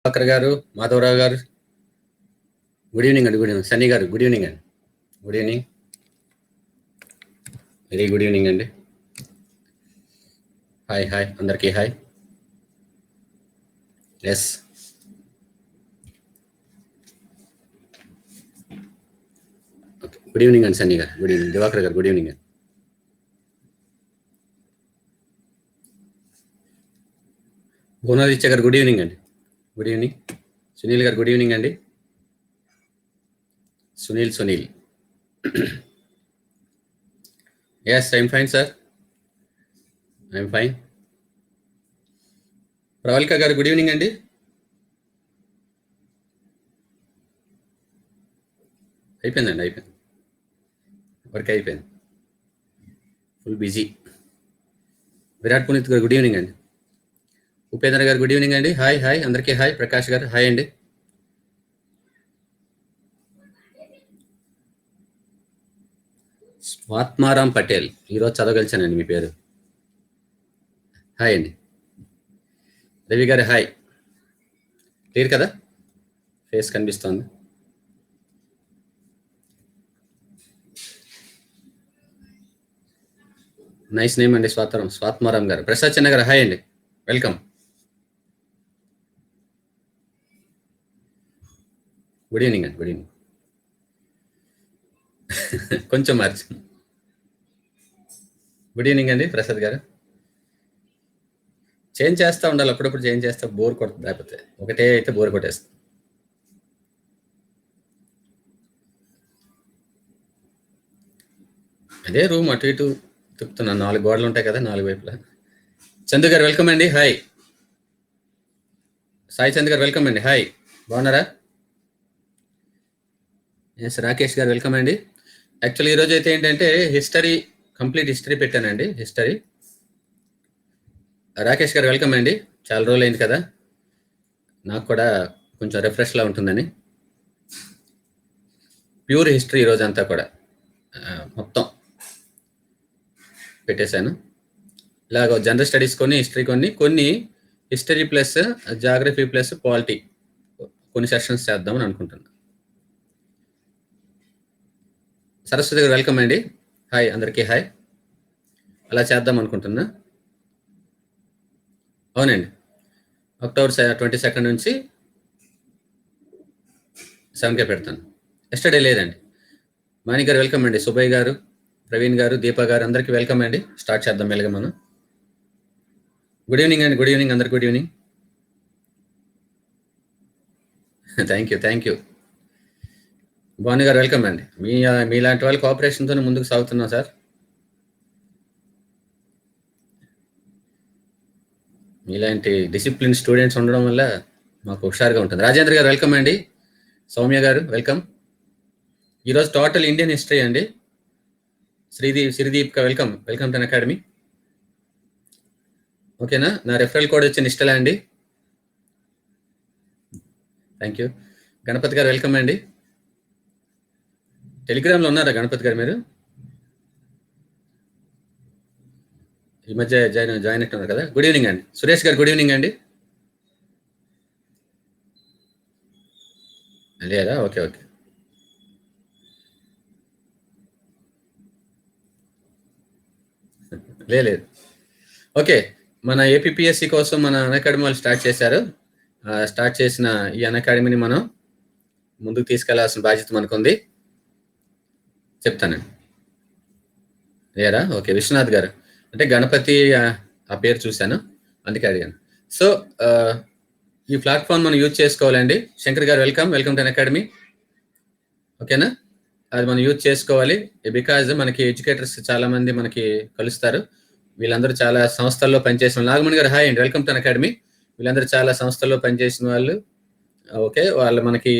Prabhakar garu, Madhavarao garu, good evening అండి. Good evening. Sunny garu, good evening అండి. Good evening, very good evening అండి. Hi hi అందరికీ hi. Yes, okay. Good evening అండి Sunny garu, good evening. Diwakar గారు, good evening అండి. Bhuvanaditya garu, good evening అండి. Good evening. Sunil garu, good evening అండి. Sunil yes, I'm fine sir, I'm fine. Pravalika garu, good evening అండి. అయిపోయిందండి, అయిపోయింది, వర్క్ అయిపోయింది, ఫుల్ బిజీ. విరాట్ పునీత్ గారు, గుడ్ ఈవినింగ్ అండి. ఉపేంద్ర గారు, గుడ్ ఈవినింగ్ అండి. హాయ్ హాయ్ అందరికీ హాయ్. ప్రకాష్ గారు, హాయ్ అండి. స్వాత్మారాం పటేల్, ఈరోజు చదవగలిచానండి మీ పేరు. హాయ్ అండి. రవి గారు, హాయ్. క్లియర్ కదా, ఫేస్ కనిపిస్తోంది. నైస్ నేమ్ అండి, స్వాత్మారాం గారు. ప్రసాద్ చిన్న గారు, హాయ్ అండి, వెల్కమ్. గుడ్ ఈవినింగ్ అండి, గుడ్ ఈవినింగ్. కొంచెం మార్చి. గుడ్ ఈవినింగ్ అండి ప్రసాద్ గారు. చేంజ్ చేస్తూ ఉండాలి, అప్పుడప్పుడు చేంజ్ చేస్తే బోర్ కొడుతుంది, లేకపోతే ఒకటే అయితే బోర్ కొట్టేస్తుంది. అదే రూమ్ అటు ఇటు తిప్పుతున్నాను, 4 గోడలు ఉంటాయి కదా 4 వైపులా. చందు గారు, వెల్కమ్ అండి, హాయ్. సాయి చంద్ గారు, వెల్కమ్ అండి, హాయ్. బాగున్నారా? ఎస్, రాకేష్ గారు, వెల్కమ్ అండి. యాక్చువల్లీ ఈరోజు అయితే ఏంటంటే హిస్టరీ, కంప్లీట్ హిస్టరీ పెట్టానండి, హిస్టరీ. రాకేష్ గారు, వెల్కమ్ అండి. చాలా రోజులు అయింది కదా, నాకు కూడా కొంచెం రిఫ్రెష్లా ఉంటుందని ప్యూర్ హిస్టరీ ఈరోజు అంతా కూడా మొత్తం పెట్టేశాను. ఇలాగ జనరల్ స్టడీస్ కొన్ని, హిస్టరీ కొన్ని history plus geography plus polity కొన్ని సెషన్స్ చేద్దామని అనుకుంటున్నాను. సరస్వతి గారు, వెల్కమ్ అండి, హాయ్ అందరికీ హాయ్. అలా చేద్దాం అనుకుంటున్నా. అవునండి, అక్టోబర్ 22 నుంచి 7కే పెడతాను. ఎస్టర్డే లేదండి. మాణిక్ గారు, వెల్కమ్ అండి. సుబ్బయ్య గారు, ప్రవీణ్ గారు, దీపా గారు, అందరికీ వెల్కమ్ అండి. స్టార్ట్ చేద్దాం మెల్లగా మనం. గుడ్ ఈవినింగ్ అండి, గుడ్ ఈవినింగ్ అందరికి, good evening. Thank you. Bhanu గారు, వెల్కమ్ అండి. మీలాంటి వాళ్ళ కోఆపరేషన్తో ముందుకు సాగుతున్నాం సార్. మీలాంటి డిసిప్లిన్ స్టూడెంట్స్ ఉండడం వల్ల మాకు హుషారుగా ఉంటుంది. రాజేంద్ర గారు, వెల్కమ్ అండి. సౌమ్య గారు, వెల్కమ్. ఈరోజు టోటల్ ఇండియన్ హిస్టరీ అండి. Sreedeep welcome to academy. ఓకేనా? నా రెఫరల్ కోడ్ వచ్చి నిష్టలా అండి. Thank you. గణపతి గారు, వెల్కమ్ అండి. టెలిగ్రామ్లో ఉన్నారా గణపతి గారు మీరు? ఈ మధ్య జాయిన్ అవుతున్నారు కదా. గుడ్ ఈవినింగ్ అండి. సురేష్ గారు, గుడ్ ఈవినింగ్ అండి. లేదా? ఓకే. లేదు. ఓకే, మన ఏపీఎస్సి కోసం మన అకాడమీ వాళ్ళు స్టార్ట్ చేశారు. స్టార్ట్ చేసిన ఈ అకాడమీని మనం ముందుకు తీసుకెళ్లాల్సిన బాధ్యత మనకుంది. చెప్తానండి. లేరా? ఓకే. విశ్వనాథ్ గారు అంటే గణపతి ఆ పేరు చూశాను, అందుకే అడిగాను. సో ఈ ప్లాట్ఫామ్ మనం యూజ్ చేసుకోవాలండి. శంకర్ గారు, వెల్కమ్ టు అకాడమీ. ఓకేనా? అది మనం యూజ్ చేసుకోవాలి. బికాజ్ మనకి ఎడ్యుకేటర్స్ చాలా మంది మనకి కలుస్తారు. వీళ్ళందరూ చాలా సంస్థల్లో పనిచేసిన వాళ్ళు. నాగమణి గారు, హాయ్ అండి, వెల్కమ్ టు అకాడమీ. వీళ్ళందరూ చాలా సంస్థల్లో పనిచేసిన వాళ్ళు. ఓకే, వాళ్ళు మనకి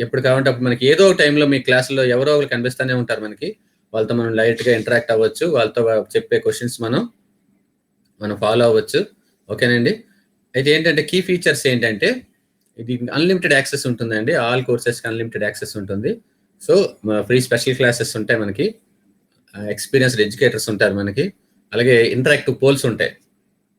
ఎప్పుడు కావాలంటే అప్పుడు మనకి ఏదో టైంలో మీ క్లాసులో ఎవరో ఒకరు కనిపిస్తూనే ఉంటారు మనకి. వాళ్ళతో మనం లైట్గా ఇంటరాక్ట్ అవ్వచ్చు, వాళ్ళతో చెప్పే క్వశ్చన్స్ మనం ఫాలో అవ్వచ్చు. ఓకేనండి? అయితే ఏంటంటే కీ ఫీచర్స్ ఏంటంటే ఇది అన్లిమిటెడ్ యాక్సెస్ ఉంటుందండి. ఆల్ కోర్సెస్కి అన్లిమిటెడ్ యాక్సెస్ ఉంటుంది. సో ఫ్రీ స్పెషల్ క్లాసెస్ ఉంటాయి మనకి, ఎక్స్పీరియన్స్డ్ ఎడ్యుకేటర్స్ ఉంటారు మనకి, అలాగే ఇంటరాక్టివ్ పోల్స్ ఉంటాయి.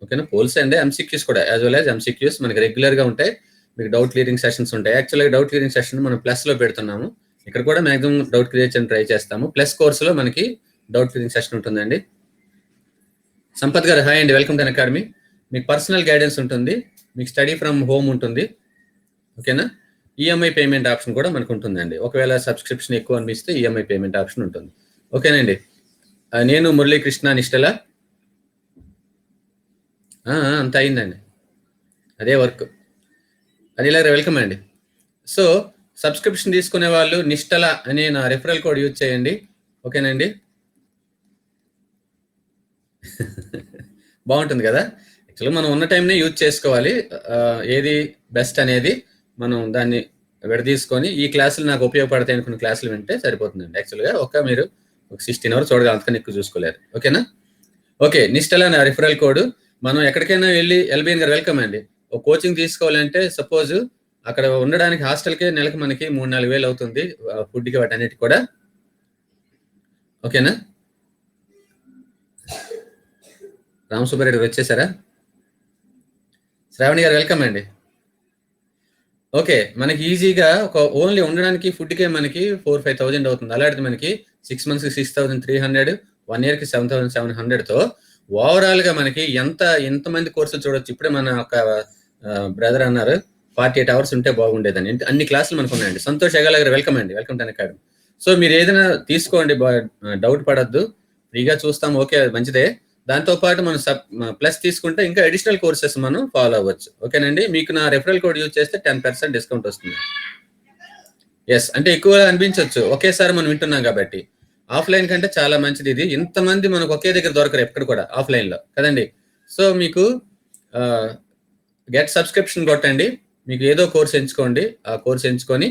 ఓకేనా? పోల్స్ అండ్ ఎంసీక్యూస్ కూడా, యాజ్ వెల్ యాజ్ ఎంసీక్యూస్ మనకి రెగ్యులర్గా ఉంటాయి. మీకు డౌట్ క్లియరింగ్ సెషన్స్ ఉంటాయి. యాక్చువల్గా డౌట్ క్లియరింగ్ సెషన్ మనం ప్లస్లో పెడుతున్నాము. ఇక్కడ కూడా మాక్సిమం డౌట్ క్లియర్ చేయడానికి ట్రై చేస్తాము. ప్లస్ కోర్సులో మనకి డౌట్ క్లియరింగ్ సెషన్ ఉంటుందండి. సంపత్ గారు హాయ్ అండి, వెల్కమ్ టు అకాడమీ. మీకు పర్సనల్ గైడెన్స్ ఉంటుంది, మీకు స్టడీ ఫ్రమ్ హోమ్ ఉంటుంది, ఓకేనా. ఈఎంఐ పేమెంట్ ఆప్షన్ కూడా మనకు ఉంటుందండి. ఒకవేళ సబ్స్క్రిప్షన్ ఎక్కువ అనిపిస్తే ఈఎంఐ పేమెంట్ ఆప్షన్ ఉంటుంది, ఓకేనండి. నేను మురళీకృష్ణ నిష్టల అంత అయిందండి, అదే వర్క్. అనిల్ గారు వెల్కమ్ అండి. సో సబ్స్క్రిప్షన్ తీసుకునే వాళ్ళు నిష్టల అనే నా రెఫరల్ కోడ్ యూజ్ చేయండి, ఓకేనండి. బాగుంటుంది కదా. యాక్చువల్గా మనం ఉన్న టైంనే యూజ్ చేసుకోవాలి. ఏది బెస్ట్ అనేది మనం దాన్ని విడదీసుకొని ఈ క్లాసులు నాకు ఉపయోగపడతాయి అనుకున్న క్లాసులు వింటే సరిపోతుందండి. యాక్చువల్గా మీరు ఒక 16 అవర్స్ చూడగా అంతకన్నా ఎక్కువ చూసుకోలేరు, ఓకేనా. ఓకే, నిష్టల నా రిఫరల్ కోడ్. మనం ఎక్కడికైనా వెళ్ళి ఎల్బిఎన్ గారు వెల్కమ్ అండి. ఒక కోచింగ్ తీసుకోవాలంటే సపోజ్ అక్కడ ఉండడానికి హాస్టల్కే నెలకు మనకి 3-4 వేలు అవుతుంది, ఫుడ్కి వాటన్నిటికి కూడా, ఓకేనా. రామసుబ్బారెడ్డి గారు వచ్చేసారా? శ్రావణి గారు వెల్కమ్ అండి. ఓకే, మనకి ఈజీగా ఒక ఓన్లీ ఉండడానికి ఫుడ్కే మనకి 4-5,000 అవుతుంది. అలాంటిది మనకి 6 months 6,300, 1 yearకి 7,700తో ఓవరాల్గా మనకి ఎంతమంది కోర్సులు చూడొచ్చు. ఇప్పుడే మన ఒక బ్రదర్ అన్నారు 48 hours ఉంటే బాగుండేదని. అన్ని క్లాసులు మనకు ఉన్నాయండి. సంతోష్ అగల గారు వెల్కమ్ అండి, వెల్కమ్ టు అకాడమీ. సో మీరు ఏదైనా తీసుకోండి, డౌట్ పడద్దు, ఫ్రీగా చూస్తాం, ఓకే మంచిదే. దాంతోపాటు మనం ప్లస్ తీసుకుంటే ఇంకా అడిషనల్ కోర్సెస్ మనం ఫాలో అవ్వచ్చు, ఓకేనండి. మీకు నా రెఫరల్ కోడ్ యూజ్ చేస్తే 10% డిస్కౌంట్ వస్తుంది. ఎస్ అంటే ఎక్కువ అనిపించవచ్చు, ఒకేసారి మనం వింటున్నాం కాబట్టి. ఆఫ్లైన్ కంటే చాలా మంచిది ఇది. ఇంతమంది మనకు ఒకే దగ్గర దొరకరు ఎక్కడ కూడా ఆఫ్లైన్లో కదండి. సో మీకు గెట్ సబ్స్క్రిప్షన్ కొట్టండి, మీకు ఏదో కోర్స్ ఎంచుకోండి, ఆ కోర్స్ ఎంచుకొని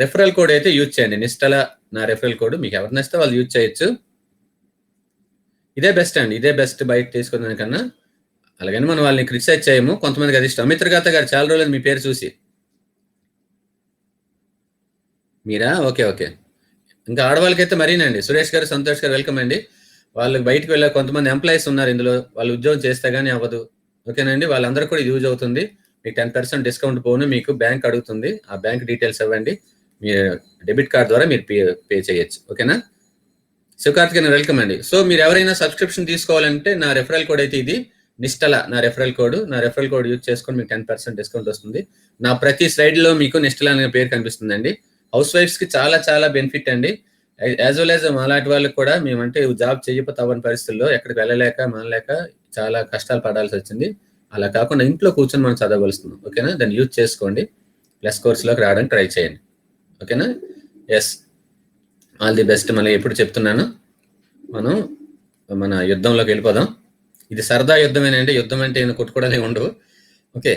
రెఫరల్ కోడ్ అయితే యూజ్ చేయండి. నిష్టల నా రెఫరల్ కోడ్ మీకు ఎవరు నచ్చితే వాళ్ళు యూజ్ చేయొచ్చు. ఇదే బెస్ట్ అండి, ఇదే బెస్ట్ బయట తీసుకున్నానికన్నా. అలాగని మనం వాళ్ళని క్రిటిసైజ్ చేయము, కొంతమందికి అది ఇష్టం. అమిత్రగాత గారు చాలా రోజులు మీ పేరు చూసి. మీరా? Okay okay. ఇంకా ఆడవాళ్ళకైతే మరీనండి. సురేష్ గారు, సంతోష్ గారు వెల్కమ్ అండి. వాళ్ళు బయటకు వెళ్ళే కొంతమంది ఎంప్లాయీస్ ఉన్నారు ఇందులో, వాళ్ళు ఉద్యోగం చేస్తే కానీ అవ్వదు, ఓకేనండి. వాళ్ళందరూ కూడా యూజ్ అవుతుంది. మీకు 10% డిస్కౌంట్ పోను మీకు బ్యాంక్ అడుగుతుంది, ఆ బ్యాంక్ డీటెయిల్స్ ఇవ్వండి, మీ డెబిట్ కార్డ్ ద్వారా మీరు పే చేయొచ్చు, ఓకేనా. శివకార్తికేయన్ వెల్కమ్ అండి. సో మీరు ఎవరైనా సబ్స్క్రిప్షన్ తీసుకోవాలంటే నా రెఫరల్ కోడ్ అయితే ఇది నిష్టల నా రెఫరల్ కోడ్ యూజ్ చేసుకొని మీకు 10% డిస్కౌంట్ వస్తుంది. నా ప్రతి స్లైడ్లో మీకు నిష్టల అనే పేరు కనిపిస్తుందండి. హౌస్ వైఫ్స్కి చాలా చాలా బెనిఫిట్ అండి. యాజ్ వెల్ యాజ్ మాలాంటి వాళ్ళకి కూడా, మేమంటే జాబ్ చేయకపోతే అవ్వని పరిస్థితుల్లో ఎక్కడికి వెళ్ళలేక మానలేక చాలా కష్టాలు పడాల్సి వచ్చింది. అలా కాకుండా ఇంట్లో కూర్చొని మనం చదవగలుస్తున్నాం, ఓకేనా. దాన్ని యూజ్ చేసుకోండి, ప్లస్ కోర్సులోకి రావడానికి ట్రై చేయండి, ఓకేనా. Yes, all the best. మళ్ళీ ఎప్పుడు చెప్తున్నాను, మనం మన యుద్ధంలోకి వెళ్ళిపోదాం. ఇది సరదా యుద్ధమేనండి, యుద్ధం అంటే కొట్టుకోవడాలే ఉండవు, ఓకే.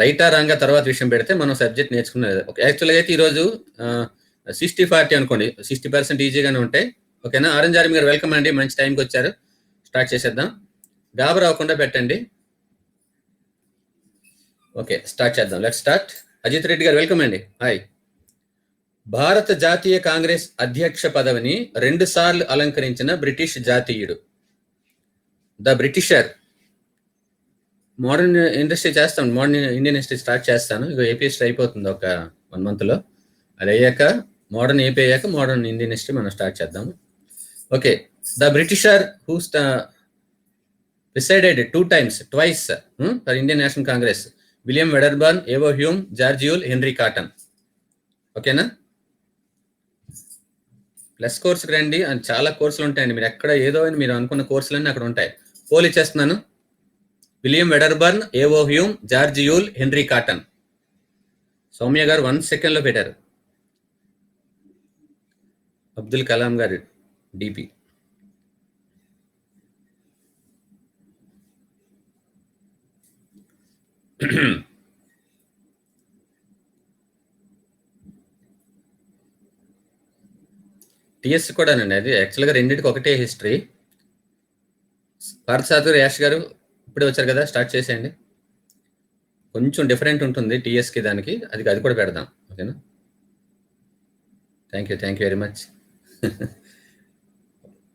రైటా రాంగా తర్వాత విషయం పెడితే మనం సబ్జెక్ట్ నేర్చుకునేది. ఓకే, యాక్చువల్గా అయితే ఈరోజు 60-40 అనుకోండి, 60% ఈజీగానే ఉంటాయి, ఓకేనా. ఆరెంజ్ ఆర్మీ గారు వెల్కమ్ అండి, మంచి టైంకి వచ్చారు. స్టార్ట్ చేసేద్దాం, గాబరా అవ్వకుండా పెట్టండి. ఓకే స్టార్ట్ చేద్దాం, లెట్స్ స్టార్ట్. అజిత్ రెడ్డి గారు వెల్కమ్ అండి, హాయ్. భారత జాతీయ కాంగ్రెస్ అధ్యక్ష పదవిని 2 సార్లు అలంకరించిన బ్రిటిష్ జాతీయుడు. The Britisher. మోడర్న్ ఇండస్ట్రీ చేస్తాను, మోడర్న్ ఇండియన్ హిస్టరీ స్టార్ట్ చేస్తాను. ఇక ఏపీ హిస్టరీ అయిపోతుంది ఒక 1 monthలో. అది అయ్యాక మోడర్న్ ఏపీ అయ్యాక మోడర్న్ ఇండియన్ హిస్టరీ మనం స్టార్ట్ చేద్దాము. Okay, the Britisher who presided twice for Indian National Congress. William Wedderburn, AO Hume, George Yule, Henry Cotton, ఓకేనా. ప్లస్ కోర్సుకి రండి, అని చాలా కోర్సులు ఉంటాయండి. మీరు ఎక్కడ ఏదో అని మీరు అనుకున్న కోర్సులన్నీ అక్కడ ఉంటాయి. పోల్ ఇచ్చేస్తున్నాను. William Wedderburn, AO Hume, George Yule, Henry Cotton. Soumya garu 1 సెకండ్లో పెట్టారు. అబ్దుల్ కలాం గారు డిపి. టిఎస్ కూడానండి, అది యాక్చువల్గా రెండింటికి ఒకటే హిస్టరీ. భారత్ సాగర్ యాష్ గారు ఇప్పుడే వచ్చారు కదా, స్టార్ట్ చేసేయండి. కొంచెం డిఫరెంట్ ఉంటుంది టిఎస్కి దానికి, అది కూడా పెడదాం, ఓకేనా. Thank you very much.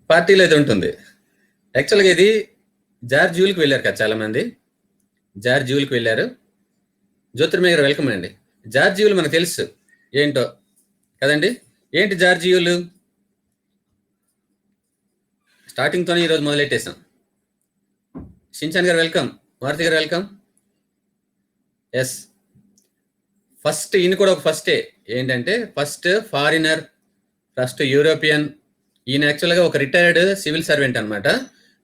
పార్టీలో ఇది ఉంటుంది. యాక్చువల్గా ఇది జార్జ్ యూల్కి వెళ్ళారు కదా చాలామంది, జార్జ్ యూల్కి వెళ్ళారు. జ్యోతిర్మయ్య గారు వెల్కమ్ అండి. జార్జీయులు మనకు తెలుసు ఏంటో కదండి. ఏంటి జార్జీయులు? స్టార్టింగ్తోనే ఈరోజు మొదలెట్టేసాం. షించాన్ గారు వెల్కమ్, మారుతి గారు వెల్కమ్. ఎస్, ఫస్ట్ ఈయన కూడా ఒక ఫస్టే. ఏంటంటే ఫస్ట్ ఫారినర్, ఫస్ట్ యూరోపియన్. ఈయన యాక్చువల్గా ఒక రిటైర్డ్ సివిల్ సర్వెంట్ అనమాట.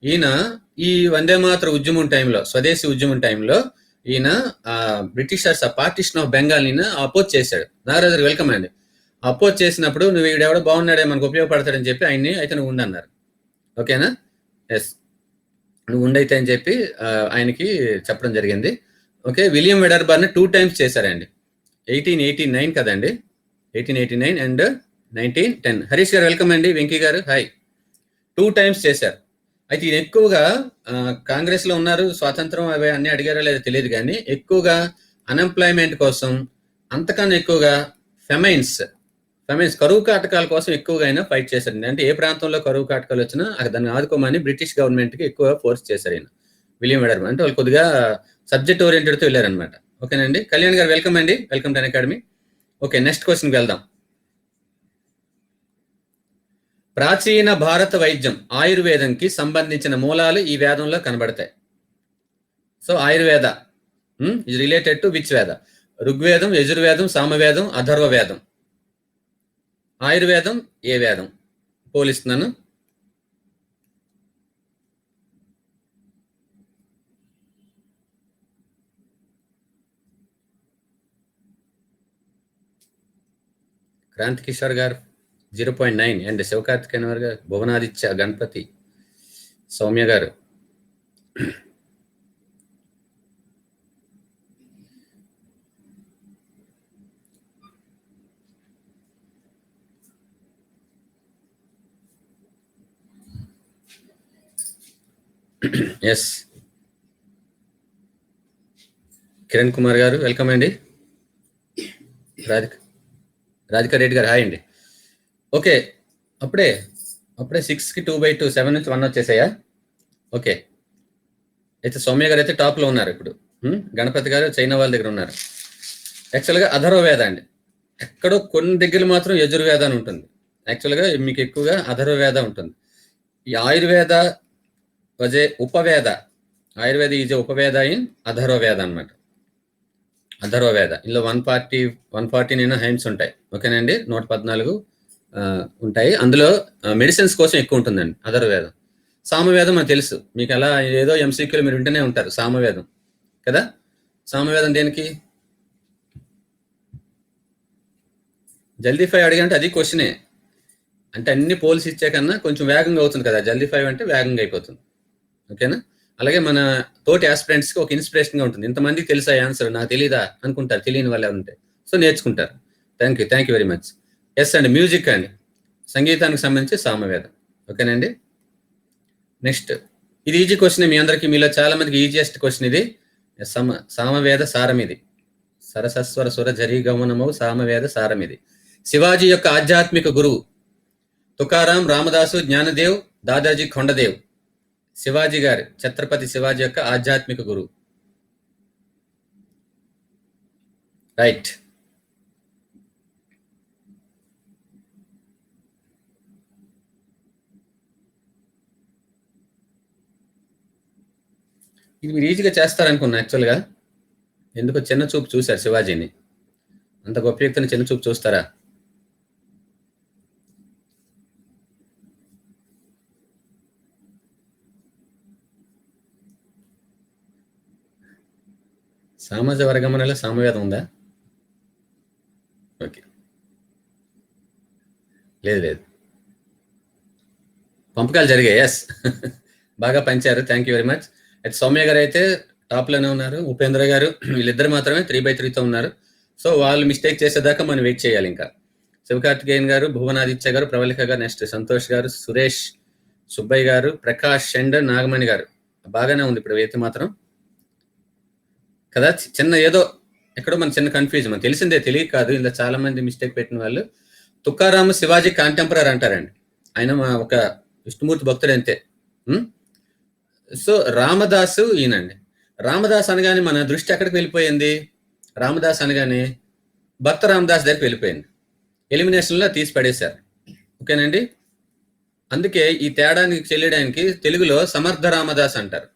ఈయన ఈ వందే మాతర ఉద్యమం టైంలో, స్వదేశీ ఉద్యమం టైంలో ఈయన బ్రిటిషర్స్ పార్టిషన్ ఆఫ్ బెంగాల్ ఈయన అపోజ్ చేశాడు. నాగరాజు గారు వెల్కమ్ అండి. అపోజ్ చేసినప్పుడు నువ్వు ఈడెవడో బాగున్నాడే, మనకు ఉపయోగపడతాడని చెప్పి ఆయన్ని అయితే నువ్వు ఉండన్నారు. ఓకేనా? ఎస్, నువ్వు ఉండైతే అని చెప్పి ఆయనకి చెప్పడం జరిగింది. ఓకే, విలియం వెడర్బర్న్ 2 times చేశారండి. 1889 కదండి, 1889 అండ్ 1910. హరీష్ గారు వెల్కమ్ అండి. వెంకీ గారు హాయ్. 2 times చేశారు. అయితే ఈయన ఎక్కువగా కాంగ్రెస్ లో ఉన్నారు, స్వాతంత్రం అవి అన్ని అడిగారో లేదో తెలియదు, కానీ ఎక్కువగా అన్ఎంప్లాయ్మెంట్ కోసం, అంతకన్నా ఎక్కువగా ఫెమైన్స్ కరువు కాటకాల కోసం ఎక్కువగా ఆయన ఫైట్ చేశారండి. అంటే ఏ ప్రాంతంలో కరువు కాటకాలు వచ్చినా దాన్ని ఆదుకోమని బ్రిటిష్ గవర్నమెంట్ కి ఎక్కువ ఫోర్స్ చేశారు ఆయన, విలియం వెడర్బర్న్. అంటే వాళ్ళు కొద్దిగా సబ్జెక్ట్ ఓరియంటెడ్ తో వెళ్ళారనమాట. ఓకేనండి. కళ్యాణ్ గారు వెల్కమ్ అండి, welcome to academy. Okay, next క్వశ్చన్కి వెళ్దాం. ప్రాచీన భారత వైద్యం ఆయుర్వేదంకి సంబంధించిన మూలాలు ఈ వేదంలో కనబడతాయి. So Ayurveda is related to which వేద? ఋగ్వేదం, యజుర్వేదం, సామవేదం, అథర్వ వేదం. ఆయుర్వేదం ఏ వేదం? పోలిస్తున్నాను. క్రాంతి కిషోర్ గారు 0.9 అండ్ శివకార్తికేయన్ గారు, భువనాదిత్య, గణపతి, సౌమ్య గారు. ఎస్, కిరణ్ కుమార్ గారు వెల్కమ్ అండి. రాధికా రెడ్డి గారు హాయ్ అండి. ఓకే, అప్పుడే 6కి 2/2, 7 నుంచి 1 వచ్చేసాయా? ఓకే, అయితే సౌమ్య గారు అయితే టాప్ లో ఉన్నారు ఇప్పుడు. గణపతి గారు చైనా వాళ్ళ దగ్గర ఉన్నారు. యాక్చువల్గా అథర్వవేద అండి. ఎక్కడో కొన్ని దగ్గర మాత్రం యజుర్వేద అని ఉంటుంది. యాక్చువల్గా మీకు ఎక్కువగా అథర్వవేద ఉంటుంది. ఈ ఆయుర్వేద వజే ఉపవేద, ఆయుర్వేద ఈజ్ ఉపవేద ఇన్ అథర్వవేద అనమాట. అథర్వవేద ఇందులో 149 హైమ్స్ ఉంటాయి. ఓకేనండి, 114 ఉంటాయి. అందులో మెడిసిన్స్ కోసం ఎక్కువ ఉంటుందండి అథర్వవేదం. సామవేదం మనకు తెలుసు మీకు, అలా ఏదో ఎంసీక్యూలు మీరు వింటూనే ఉంటారు. సామవేదం కదా, సామవేదం దేనికి? జల్దీ 5 అడిగంటే అది క్వశ్చనే. అంటే అన్ని పోల్స్ ఇచ్చే కన్నా కొంచెం వేగంగా అవుతుంది కదా, జల్దీ 5 అంటే వేగంగా అయిపోతుంది. ఓకేనా? అలాగే మన తోటి ఆస్పిరెంట్స్కి ఒక ఇన్స్పిరేషన్గా ఉంటుంది. ఇంతమందికి తెలుసా ఆన్సర్, నాకు తెలీదా అనుకుంటారు, తెలియని వాళ్ళు ఎవరుంటే. సో నేర్చుకుంటారు. Thank you very much. Yes అండి, మ్యూజిక్ అండి, సంగీతానికి సంబంధించి సామవేదం. ఓకేనండి. నెక్స్ట్, ఇది ఈజీ క్వశ్చన్ మీ అందరికీ, మీలో చాలా మందికి ఈజియెస్ట్ క్వశ్చన్ ఇది. సామవేద సారం ఇది. సరసస్వర సుర జరీ గమనము సామవేద సారం ఇది. శివాజీ యొక్క ఆధ్యాత్మిక గురువు తుకారాం, రామదాసు, జ్ఞానదేవ్, దాదాజీ కొండదేవ్. శివాజీ గారు, ఛత్రపతి శివాజీ యొక్క ఆధ్యాత్మిక గురువు. రైట్. ఇది మీరు ఈజీగా చేస్తారనుకున్నా యాక్చువల్గా. ఎందుకో చిన్న చూపు చూశారు శివాజీని. అంత గొప్ప వ్యక్తిని చిన్న చూపు చూస్తారా? సామాజ వర్గమనలో సామవేదం ఉందా? ఓకే, లేదు, పంపకాలు జరిగాయి. ఎస్, బాగా పంచారు. Thank you very much. అయితే సౌమ్య గారు అయితే టాప్ లోనే ఉన్నారు. ఉపేంద్ర గారు, వీళ్ళిద్దరు మాత్రమే 3/3తో ఉన్నారు. సో వాళ్ళు మిస్టేక్ చేసేదాకా మనం వెయిట్ చేయాలి. ఇంకా శివకార్తికేయన్ గారు, భువనాదిత్య గారు, ప్రవళిక గారు, నెక్స్ట్ సంతోష్ గారు, సురేష్, సుబ్బయ్య గారు, ప్రకాష్ అండ్ నాగమణి గారు. బాగానే ఉంది ఇప్పుడు అయితే మాత్రం కదా. చిన్న ఏదో ఎక్కడో మన చిన్న కన్ఫ్యూజన్, మనకు తెలిసిందే, తెలియక కాదు. ఇలా చాలా మంది మిస్టేక్ పెట్టిన వాళ్ళు. తుకారాము శివాజీ కాంటెంపరీ అంటారండి. ఆయన ఒక విష్ణుమూర్తి భక్తుడు అంతే. సో రామదాసు ఈయనండి. రామదాస్ అనగానే మన దృష్టి ఎక్కడికి వెళ్ళిపోయింది? రామదాస్ అనగానే భక్త రామదాస్ దగ్గరికి వెళ్ళిపోయింది. ఎలిమినేషన్లో తీసి పడేశారు. ఓకేనండి. అందుకే ఈ తేడానికి చెల్లడానికి తెలుగులో సమర్థ రామదాస్ అంటారు.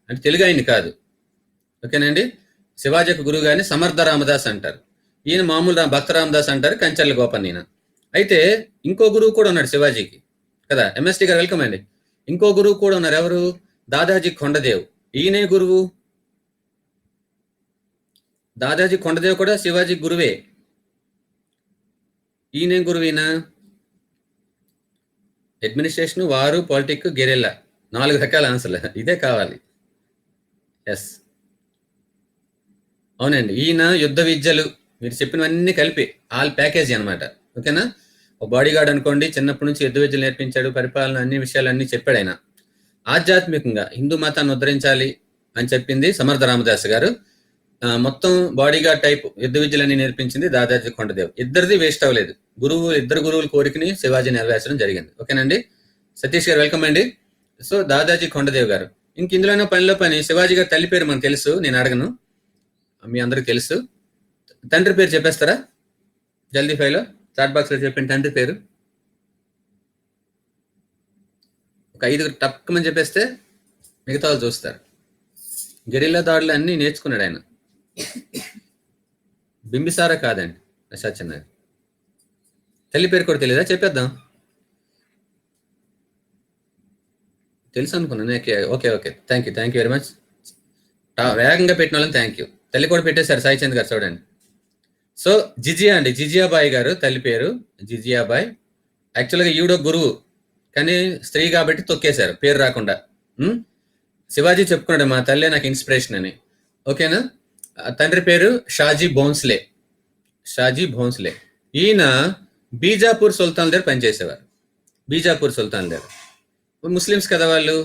అంటే తెలుగు ఆయన్ని కాదు. ఓకేనండి. శివాజీకి గురువు గారిని సమర్థ రామదాస్ అంటారు. ఈయన మామూలు భక్త రామదాస్ అంటారు, కంచర్ల గోపన్ ఈయన. అయితే ఇంకో గురువు కూడా ఉన్నాడు శివాజీకి కదా. ఎంఎస్టీ గారు వెల్కమ్ అండి. ఇంకో గురువు కూడా ఉన్నారు. ఎవరు? దాదాజీ కొండదేవ్. ఈయనే గురువు. దాదాజీ కొండదేవ్ కూడా శివాజీ గురువే. ఈయనే గురువు. ఈయన అడ్మినిస్ట్రేషన్, వారు, పాలిటిక్, గెరిల్లా 4 రకాల ఆన్సర్లు. ఇదే కావాలి. ఎస్, అవునండి. ఈయన యుద్ధ విద్యలు మీరు చెప్పినవన్నీ కలిపి ఆల్ ప్యాకేజీ అనమాట. ఓకేనా. ఒక బాడీ గార్డ్ అనుకోండి, చిన్నప్పటి నుంచి యుద్ధ విద్యలు నేర్పించాడు, పరిపాలన అన్ని విషయాలన్నీ చెప్పాడు ఆయన. ఆధ్యాత్మికంగా హిందూ మతాన్ని ఉద్ధరించాలి అని చెప్పింది సమర్థ రామదాస్ గారు. మొత్తం బాడీ గార్డ్ టైప్ యుద్ధ విద్యలన్నీ నేర్పించింది దాదాజీ కొండదేవ్. ఇద్దరిది వేస్ట్ అవ్వలేదు. ఇద్దరు గురువుల కోరికని శివాజీ నెరవేర్చడం జరిగింది. ఓకేనండి. సతీష్ గారు వెల్కమ్ అండి. సో దాదాజీ కొండదేవ్ గారు. ఇంక ఇందులోనే పనిలో పని శివాజీ గారి తల్లి పేరు మనకు తెలుసు, నేను అడగను, మీ అందరికి తెలుసు. తండ్రి పేరు చెప్పేస్తారా జల్దీ ఫైలో? చాట్ బాక్స్ లో చెప్పిన తండ్రి పేరు ఒక 5 టక్కుమని చెప్పేస్తే మిగతా వాళ్ళు చూస్తారు. గెరిల్లా దాడులు అన్ని నేర్చుకున్నాడు ఆయన. బింబిసారా కాదండి, సత్యనారాయణ. తల్లి పేరు కూడా తెలియదా? చెప్పేద్దాం. తెలుసు అనుకున్నాను. Okay okay, thank you very much. వేగంగా పెట్టిన వాళ్ళని థ్యాంక్ యూ. తల్లి కూడా పెట్టేశారు సాయిచంద్ గారు, చూడండి. సో జిజియా అండి, జిజియాబాయి గారు తల్లి పేరు జిజియాబాయి. యాక్చువల్గా ఈవిడ గురువు, కానీ స్త్రీ కాబట్టి తొక్కేశారు పేరు రాకుండా. శివాజీ చెప్పుకున్నాడు మా తల్లే నాకు ఇన్స్పిరేషన్ అని. ఓకేనా. తండ్రి పేరు షాజీ భోన్స్లే. ఈయన బీజాపూర్ సుల్తాన్ దగ్గర పనిచేసేవారు. బీజాపూర్ సుల్తాన్ దగ్గర. ముస్లిమ్స్ కదా వాళ్ళు,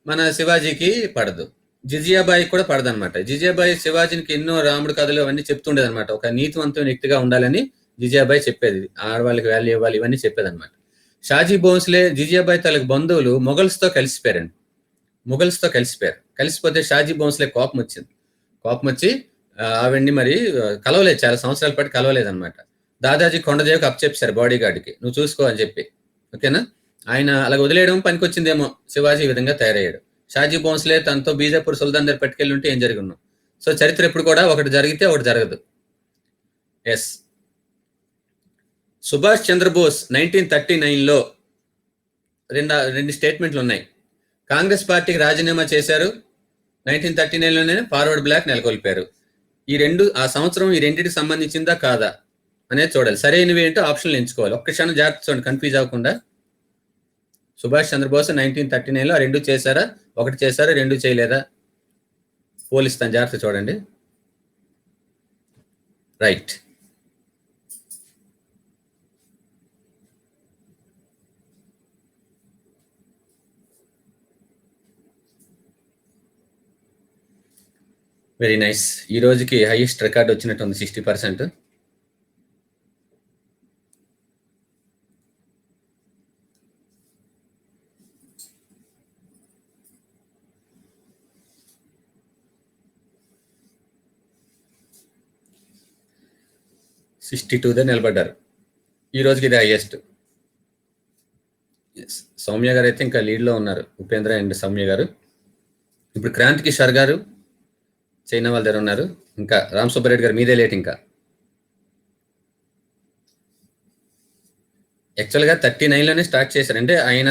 మన శివాజీకి పడదు. జిజియాబాయి కూడా పడదనమాట. జిజియాబాయి శివాజీకి ఎన్నో రాముడు కథలు అవన్నీ చెప్తుండేది అనమాట. ఒక నీతివంతమైన వ్యక్తిగా ఉండాలని జిజియాబాయి చెప్పేది. ఆడవాళ్ళకి వాల్యూ ఇవ్వాలి, ఇవన్నీ చెప్పేది అనమాట. షాజీ భోన్స్లే జిజియాబాయి తనకు బంధువులు మొఘల్స్తో కలిసిపోయారండి. కలిసిపోతే షాజీ భోన్స్లే కోపం వచ్చి ఆవిడ్ని మరి కలవలేదు, చాలా సంవత్సరాల పాటు కలవలేదు అనమాట. దాదాజీ కొండదేవికి అప్పచెప్పారు బాడీ గార్డ్కి, నువ్వు చూసుకో అని చెప్పి. ఓకేనా. ఆయన అలా వదిలేయడం పనికొచ్చిందేమో, శివాజీ ఈ విధంగా తయారయ్యాడు. షాజీ భోన్స్లే తనతో బీజాపూర్ సుల్తాన్ దగ్గర పట్టుకెళ్ళి ఉంటే ఏం జరిగి ఉన్నాం. సో చరిత్ర ఎప్పుడు కూడా ఒకటి జరిగితే ఒకటి జరగదు. ఎస్. సుభాష్ చంద్రబోస్ 1939లో రెండు స్టేట్మెంట్లు ఉన్నాయి. కాంగ్రెస్ పార్టీకి రాజీనామా చేశారు. 1939లోనే ఫార్వర్డ్ బ్లాక్ నెలకొల్పారు. ఆ సంవత్సరం ఈ రెండింటికి సంబంధించిందా కాదా అనేది చూడాలి. సరైనవి ఏంటో ఆప్షన్లు ఎంచుకోవాలి. ఒక్క క్షణం జాగ్రత్త చూడండి, కన్ఫ్యూజ్ అవ్వకుండా. సుభాష్ చంద్రబోస్ 1939లో ఆ 2 చేశారా, 1 చేశారా, 2 చేయలేదా పోలిస్తాను, జాగ్రత్త చూడండి. రైట్. Very nice. ఈ రోజుకి హైయెస్ట్ రికార్డ్ వచ్చినట్టుంది, 60%. నిలబడ్డారు. ఈ రోజుకి ఇది హైయెస్ట్. సౌమ్య గారు అయితే ఇంకా లీడ్లో ఉన్నారు, ఉపేంద్ర అండ్ సౌమ్య గారు. ఇప్పుడు క్రాంతి కిషోర్ గారు చైనా వాళ్ళ దగ్గర ఉన్నారు. ఇంకా రామ్ సుబ్బారెడ్డి గారు మీదే లేట్. ఇంకా యాక్చువల్గా 39లోనే స్టార్ట్ చేశారు. అంటే ఆయన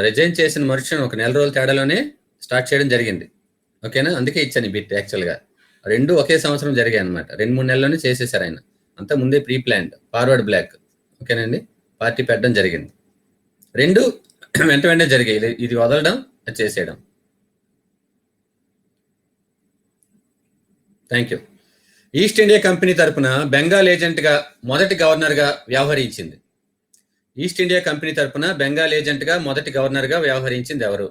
రిజైన్ చేసిన మరుక్షణం ఒక నెల రోజుల తేడాలోనే స్టార్ట్ చేయడం జరిగింది. ఓకేనా. అందుకే ఇచ్చాను ఈ బిట్. యాక్చువల్గా 2 ఒకే సంవత్సరం జరిగాయి అనమాట. 2-3 నెలల్లోనే చేసేసారు ఆయన. అంతా ముందే ప్రీ ప్లాన్డ్ ఫార్వర్డ్ బ్లాక్. ఓకేనండి. పార్టీ పెట్టడం జరిగింది. 2 వెంటనే జరిగాయి. ఇది వదలడం, అది చేసేయడం. Thank you. East India company తరపున బెంగాల్ ఏజెంట్గా మొదటి గవర్నర్గా వ్యవహరించింది. ఈస్ట్ ఇండియా కంపెనీ తరపున బెంగాల్ ఏజెంట్గా మొదటి గవర్నర్గా వ్యవహరించింది ఎవరు?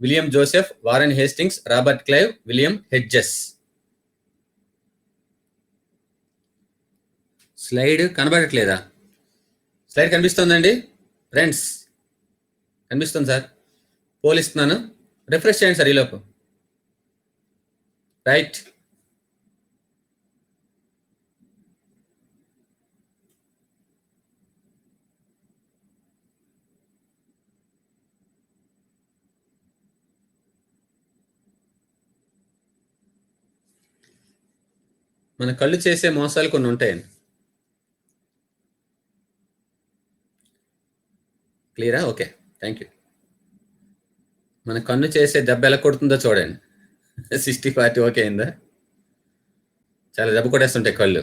William Joseph, Warren Hastings, Robert Clive, William Hedges. Slide కనబడట్లేదా? స్లైడ్ కనిపిస్తుందండి ఫ్రెండ్స్? కనిపిస్తుంది సార్. పోల్ ఇస్తున్నాను, రిఫ్రెష్ చేయండి సార్ ఈలోపు. రైట్. మన కళ్ళు చేసే మోసాలు కొన్ని ఉంటాయండి. క్లియరా? ఓకే. Thank you. మన కన్ను చేసే దెబ్బ ఎలా కొడుతుందో చూడండి. 60-40 ఓకే అయిందా? చాలా దెబ్బ కొట్టేస్తుంటాయి కళ్ళు.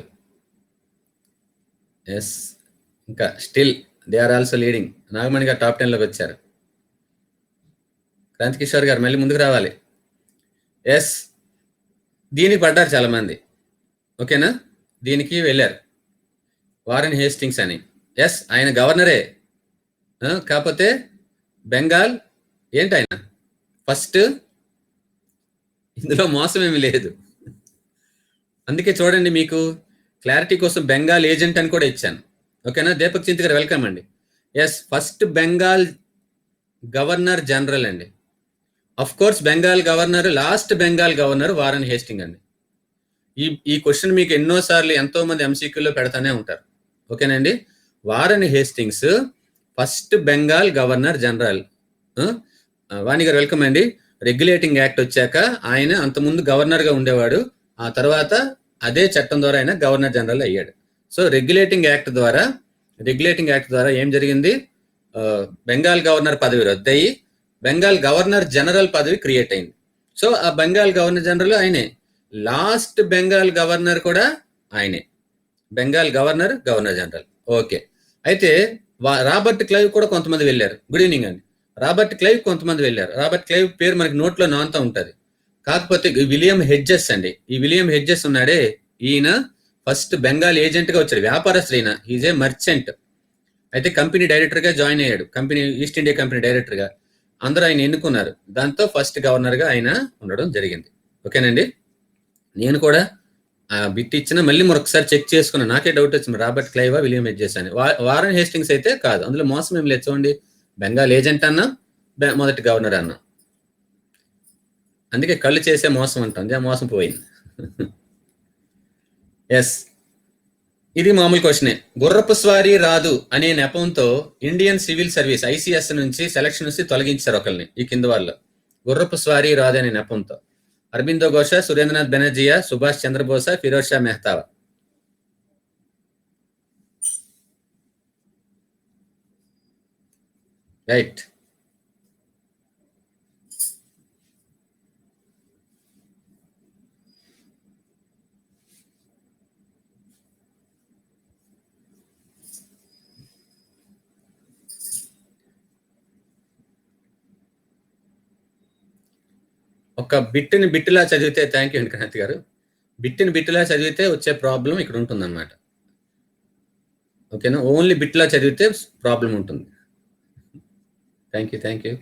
ఎస్. ఇంకా still they are also leading. Nagamani garu top 10 లోకి వచ్చారు. క్రాంతి కిషోర్ గారు మళ్ళీ ముందుకు రావాలి. ఎస్. దీనికి పడ్డారు చాలా మంది. ఓకేనా? దీనికి వెళ్ళారు. వారెన్ హేస్టింగ్స్ అని. ఎస్, ఆయన గవర్నరే. కాకపోతే బెంగాల్ ఏంటి ఆయన ఫస్ట్, ఇందులో మోసం ఏమి లేదు. అందుకే చూడండి, మీకు క్లారిటీ కోసం బెంగాల్ ఏజెంట్ అని కూడా ఇచ్చాను. ఓకేనా? దీపక్ చింత్ గారు వెల్కమ్ అండి. Yes, first Bengal governor general అండి. Of course Bengal governor, last Bengal governor Warren Hastings అండి. ఈ క్వశ్చన్ మీకు ఎన్నోసార్లు ఎంతో మంది ఎంసీక్యూలో పెడతానే ఉంటారు. ఓకేనండి? Warren Hastings first Bengal governor general. Vani garu welcome అండి. రెగ్యులేటింగ్ యాక్ట్ వచ్చాక ఆయన అంతకుముందు గవర్నర్గా ఉండేవాడు. ఆ తర్వాత అదే చట్టం ద్వారా ఆయన గవర్నర్ జనరల్ అయ్యాడు. సో రెగ్యులేటింగ్ యాక్ట్ ద్వారా ఏం జరిగింది? బెంగాల్ గవర్నర్ పదవి రద్దయి బెంగాల్ గవర్నర్ జనరల్ పదవి క్రియేట్ అయింది. సో ఆ బెంగాల్ గవర్నర్ జనరల్ ఆయనే. లాస్ట్ బెంగాల్ గవర్నర్ కూడా ఆయనే. Bengal governor general. ఓకే. అయితే రాబర్ట్ క్లైవ్ కూడా కొంతమంది వెళ్ళారు. గుడ్ ఈవినింగ్ అండి. రాబర్ట్ క్లైవ్ కొంతమంది వెళ్ళారు. రాబర్ట్ క్లైవ్ పేరు మనకి నోట్లో నాంతా ఉంటుంది. కాకపోతే విలియం హెడ్జెస్ అండి, ఈ విలియం హెడ్జెస్ ఉన్నాడే, ఈయన ఫస్ట్ బెంగాల్ ఏజెంట్ గా వచ్చాడు. వ్యాపారస్తుడు ఈయన. Is a merchant. అయితే కంపెనీ డైరెక్టర్ గా జాయిన్ అయ్యాడు. ఈస్ట్ ఇండియా కంపెనీ డైరెక్టర్ గా అందరూ ఆయన ఎన్నుకున్నారు. దాంతో ఫస్ట్ గవర్నర్ గా ఆయన ఉండడం జరిగింది. ఓకేనండి? నేను కూడా బిట్ ఇచ్చిన మళ్ళీ మరొకసారి చెక్ చేసుకున్నాను. నాకే డౌట్ వచ్చింది, రాబర్ట్ క్లైవా విలియం హెడ్జెస్ అని. వారెన్ హేస్టింగ్స్ అయితే కాదు. అందులో మోసం ఏం లేదు. చూడండి, బెంగాల్ ఏజెంట్ అన్నా, మొదటి గవర్నర్ అన్నా. అందుకే కళ్ళు చేసే మోసం అంటుంది. ఆ మోసం పోయింది. ఎస్, ఇది మామూలు క్వశ్చనే. గుర్రపు స్వారీ రాదు అనే నెపంతో ఇండియన్ సివిల్ సర్వీస్ ICS నుంచి సెలక్షన్ నుంచి తొలగించారు ఒకరిని. ఈ కింద వాళ్ళు గుర్రపు స్వారీ రాదు అనే నెపంతో. అరబిందో ఘోష, సురేంద్రనాథ్ బెనర్జియా, సుభాష్ చంద్రబోస, ఫిరోజ్ షా మెహతావా? రైట్. ఒక బిట్టుని బిట్టులా చదివితే, థ్యాంక్ యూ అండి క్రాంతి గారు, బిట్టుని బిట్టులా చదివితే వచ్చే ప్రాబ్లం ఇక్కడ ఉంటుంది అనమాట. ఓకేనా? ఓన్లీ బిట్లా చదివితే ప్రాబ్లం ఉంటుంది. Thank you.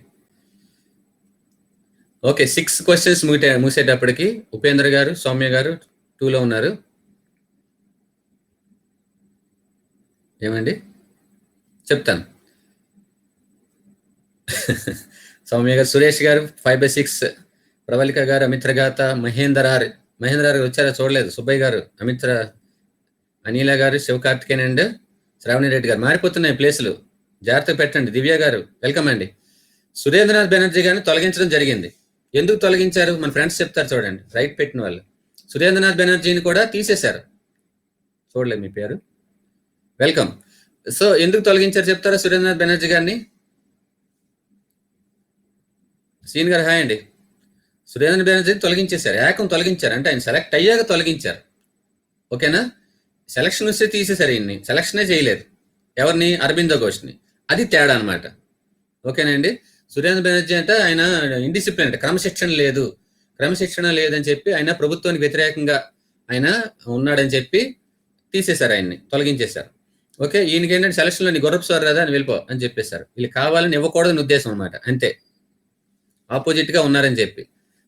ఓకే, 6 క్వశ్చన్స్ మూసేటప్పటికి ఉపేంద్ర గారు, సౌమ్య గారు 2లో ఉన్నారు. ఏమండి చెప్తాను. సౌమ్య గారు, సురేష్ గారు 5/6, ప్రవళిక గారు, అమిత్ర గాత, మహేందర్ ఆర్ వచ్చారా? చూడలేదు. సుబ్బయ్య గారు, అమిత్ర, అనిల గారు, శివకార్తికేయన్ అండ్ శ్రావణి రెడ్డి గారు. మారిపోతున్నాయి ప్లేసులు, జాగ్రత్తగా పెట్టండి. దివ్య గారు వెల్కమ్ అండి. సురేంద్రనాథ్ బెనర్జీ గారిని తొలగించడం జరిగింది. ఎందుకు తొలగించారు? మన ఫ్రెండ్స్ చెప్తారు చూడండి, రైట్ పెట్టిన వాళ్ళు. సురేంద్రనాథ్ బెనర్జీని కూడా తీసేశారు. చూడలేదు మీ పేరు. వెల్కమ్. సో ఎందుకు తొలగించారు చెప్తారా సురేంద్రనాథ్ బెనర్జీ గారిని? సీన్ గారు హాయ్ అండి. సురేంద్రనాథ్ బెనర్జీని తొలగించేశారు. తొలగించారు అంటే ఆయన సెలెక్ట్ అయ్యాక తొలగించారు. ఓకేనా? సెలక్షన్ వస్తే తీసేశారు. ఈయన్ని సెలక్షనే చేయలేదు. ఎవరిని? అరబిందో ఘోష్ని. అది తేడా అనమాట. ఓకేనండి? సురేంద్ర బెనర్జీ అంటే ఆయన ఇండిసిప్లిన్, అంటే క్రమశిక్షణ లేదని చెప్పి ఆయన ప్రభుత్వానికి వ్యతిరేకంగా ఆయన ఉన్నాడని చెప్పి తీసేశారు, ఆయన్ని తొలగించేశారు. ఓకే, ఈయనకి ఏంటంటే సెలక్షన్లో నీ గుర్రపు స్వారీ రాదా అని వెళ్ళిపో అని చెప్పేశారు. వీళ్ళు కావాలని ఇవ్వకూడదని ఉద్దేశం అనమాట. అంతే, ఆపోజిట్ గా ఉన్నారని చెప్పి.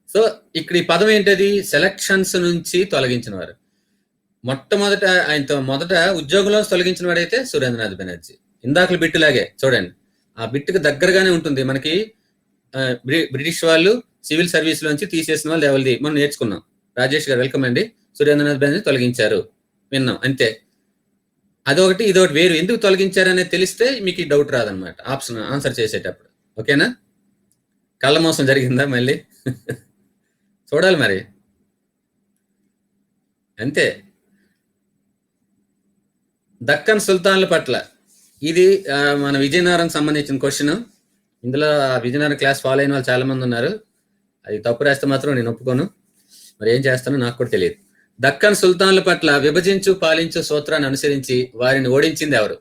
సో ఇక్కడ ఈ పదం ఏంటది? సెలక్షన్స్ నుంచి తొలగించిన వారు. మొట్టమొదట ఆయనతో మొదట ఉద్యోగంలో తొలగించిన వాడైతే సురేంద్రనాథ్ బెనర్జీ. ఇందాకల బిట్టులాగే చూడండి, ఆ బిట్టుకు దగ్గరగానే ఉంటుంది. మనకి బ్రిటిష్ వాళ్ళు సివిల్ సర్వీస్ లోంచి తీసేసిన వాళ్ళు ఎవరిది మనం నేర్చుకున్నాం. రాజేష్ గారు వెల్కమ్ అండి. సురేంద్రనాథ్ బెనర్జీ తొలగించారు, విన్నాం, అంతే. అదొకటి ఇదొకటి వేరు. ఎందుకు తొలగించారు అనేది తెలిస్తే మీకు ఈ డౌట్ రాదనమాట ఆన్సర్ చేసేటప్పుడు. ఓకేనా? కళ్ళ మోసం జరిగిందా మళ్ళీ? చూడాలి మరి, అంతే. దక్కన్ సుల్తాన్ల పట్ల ఇది మన విజయనగరం సంబంధించిన క్వశ్చన్. ఇందులో విజయనగరం క్లాస్ ఫాలో అయిన వాళ్ళు చాలా మంది ఉన్నారు. అది తప్పు రాస్తే మాత్రం నేను ఒప్పుకోను. మరి ఏం చేస్తానో నాకు కూడా తెలియదు. దక్కన్ సుల్తాన్ల పట్ల విభజించు పాలించు సూత్రాన్ని అనుసరించి వారిని ఓడించింది ఎవరు?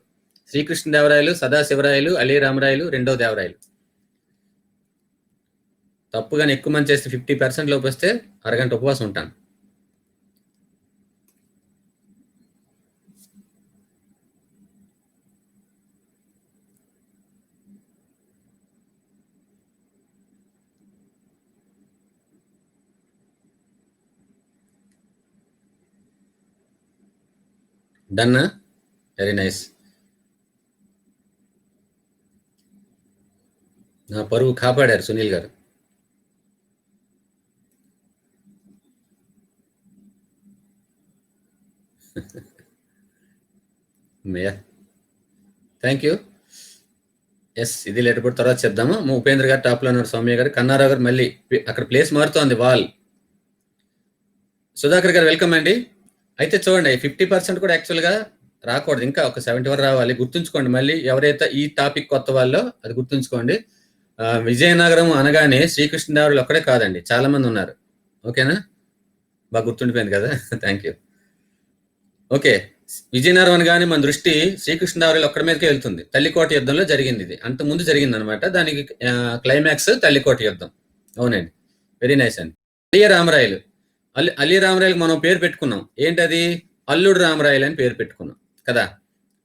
శ్రీకృష్ణదేవరాయలు, సదాశివరాయలు, అలీ రామరాయలు, రెండో దేవరాయలు. తప్పుగానే ఎక్కువ మంది చేస్తే 50% లోపు వస్తే అరగంట ఉపవాసం ఉంటాను. డన్. Very nice. నా పరువు కాపాడారు సునీల్ గారు. Thank you. ఎస్, ఇది లేటర్ కూడా తర్వాత చెప్దాము. ఉపేంద్ర గారు టాప్లో ఉన్నారు, సౌమ్య గారు, కన్నారావు గారు మళ్ళీ అక్కడ ప్లేస్ మారుతోంది వాల్. సుధాకర్ గారు వెల్కమ్ అండి. అయితే చూడండి 50% కూడా యాక్చువల్గా రాకూడదు, ఇంకా ఒక 70 వరకు రావాలి. గుర్తుంచుకోండి, మళ్ళీ ఎవరైతే ఈ టాపిక్ కొత్త వాళ్ళో అది గుర్తుంచుకోండి. విజయనగరం అనగానే శ్రీకృష్ణదేవరాయలు ఒక్కడే కాదండి, చాలా మంది ఉన్నారు. ఓకేనా? బాగా గుర్తుండిపోయింది కదా. Thank you. ఓకే, విజయనగరం అనగానే మన దృష్టి శ్రీకృష్ణదేవరాయలు ఒక్కడి మీదకే వెళ్తుంది. తల్లికోట యుద్ధంలో జరిగింది ఇది, అంత ముందు జరిగింది అనమాట. దానికి క్లైమాక్స్ తల్లికోట యుద్ధం. అవునండి, వెరీ నైస్ అండి. అలీ రామరాయలు, అలీ రామరాయలు మనం పేరు పెట్టుకున్నాం. ఏంటది? అల్లుడు రామరాయలు అని పేరు పెట్టుకున్నాం కదా.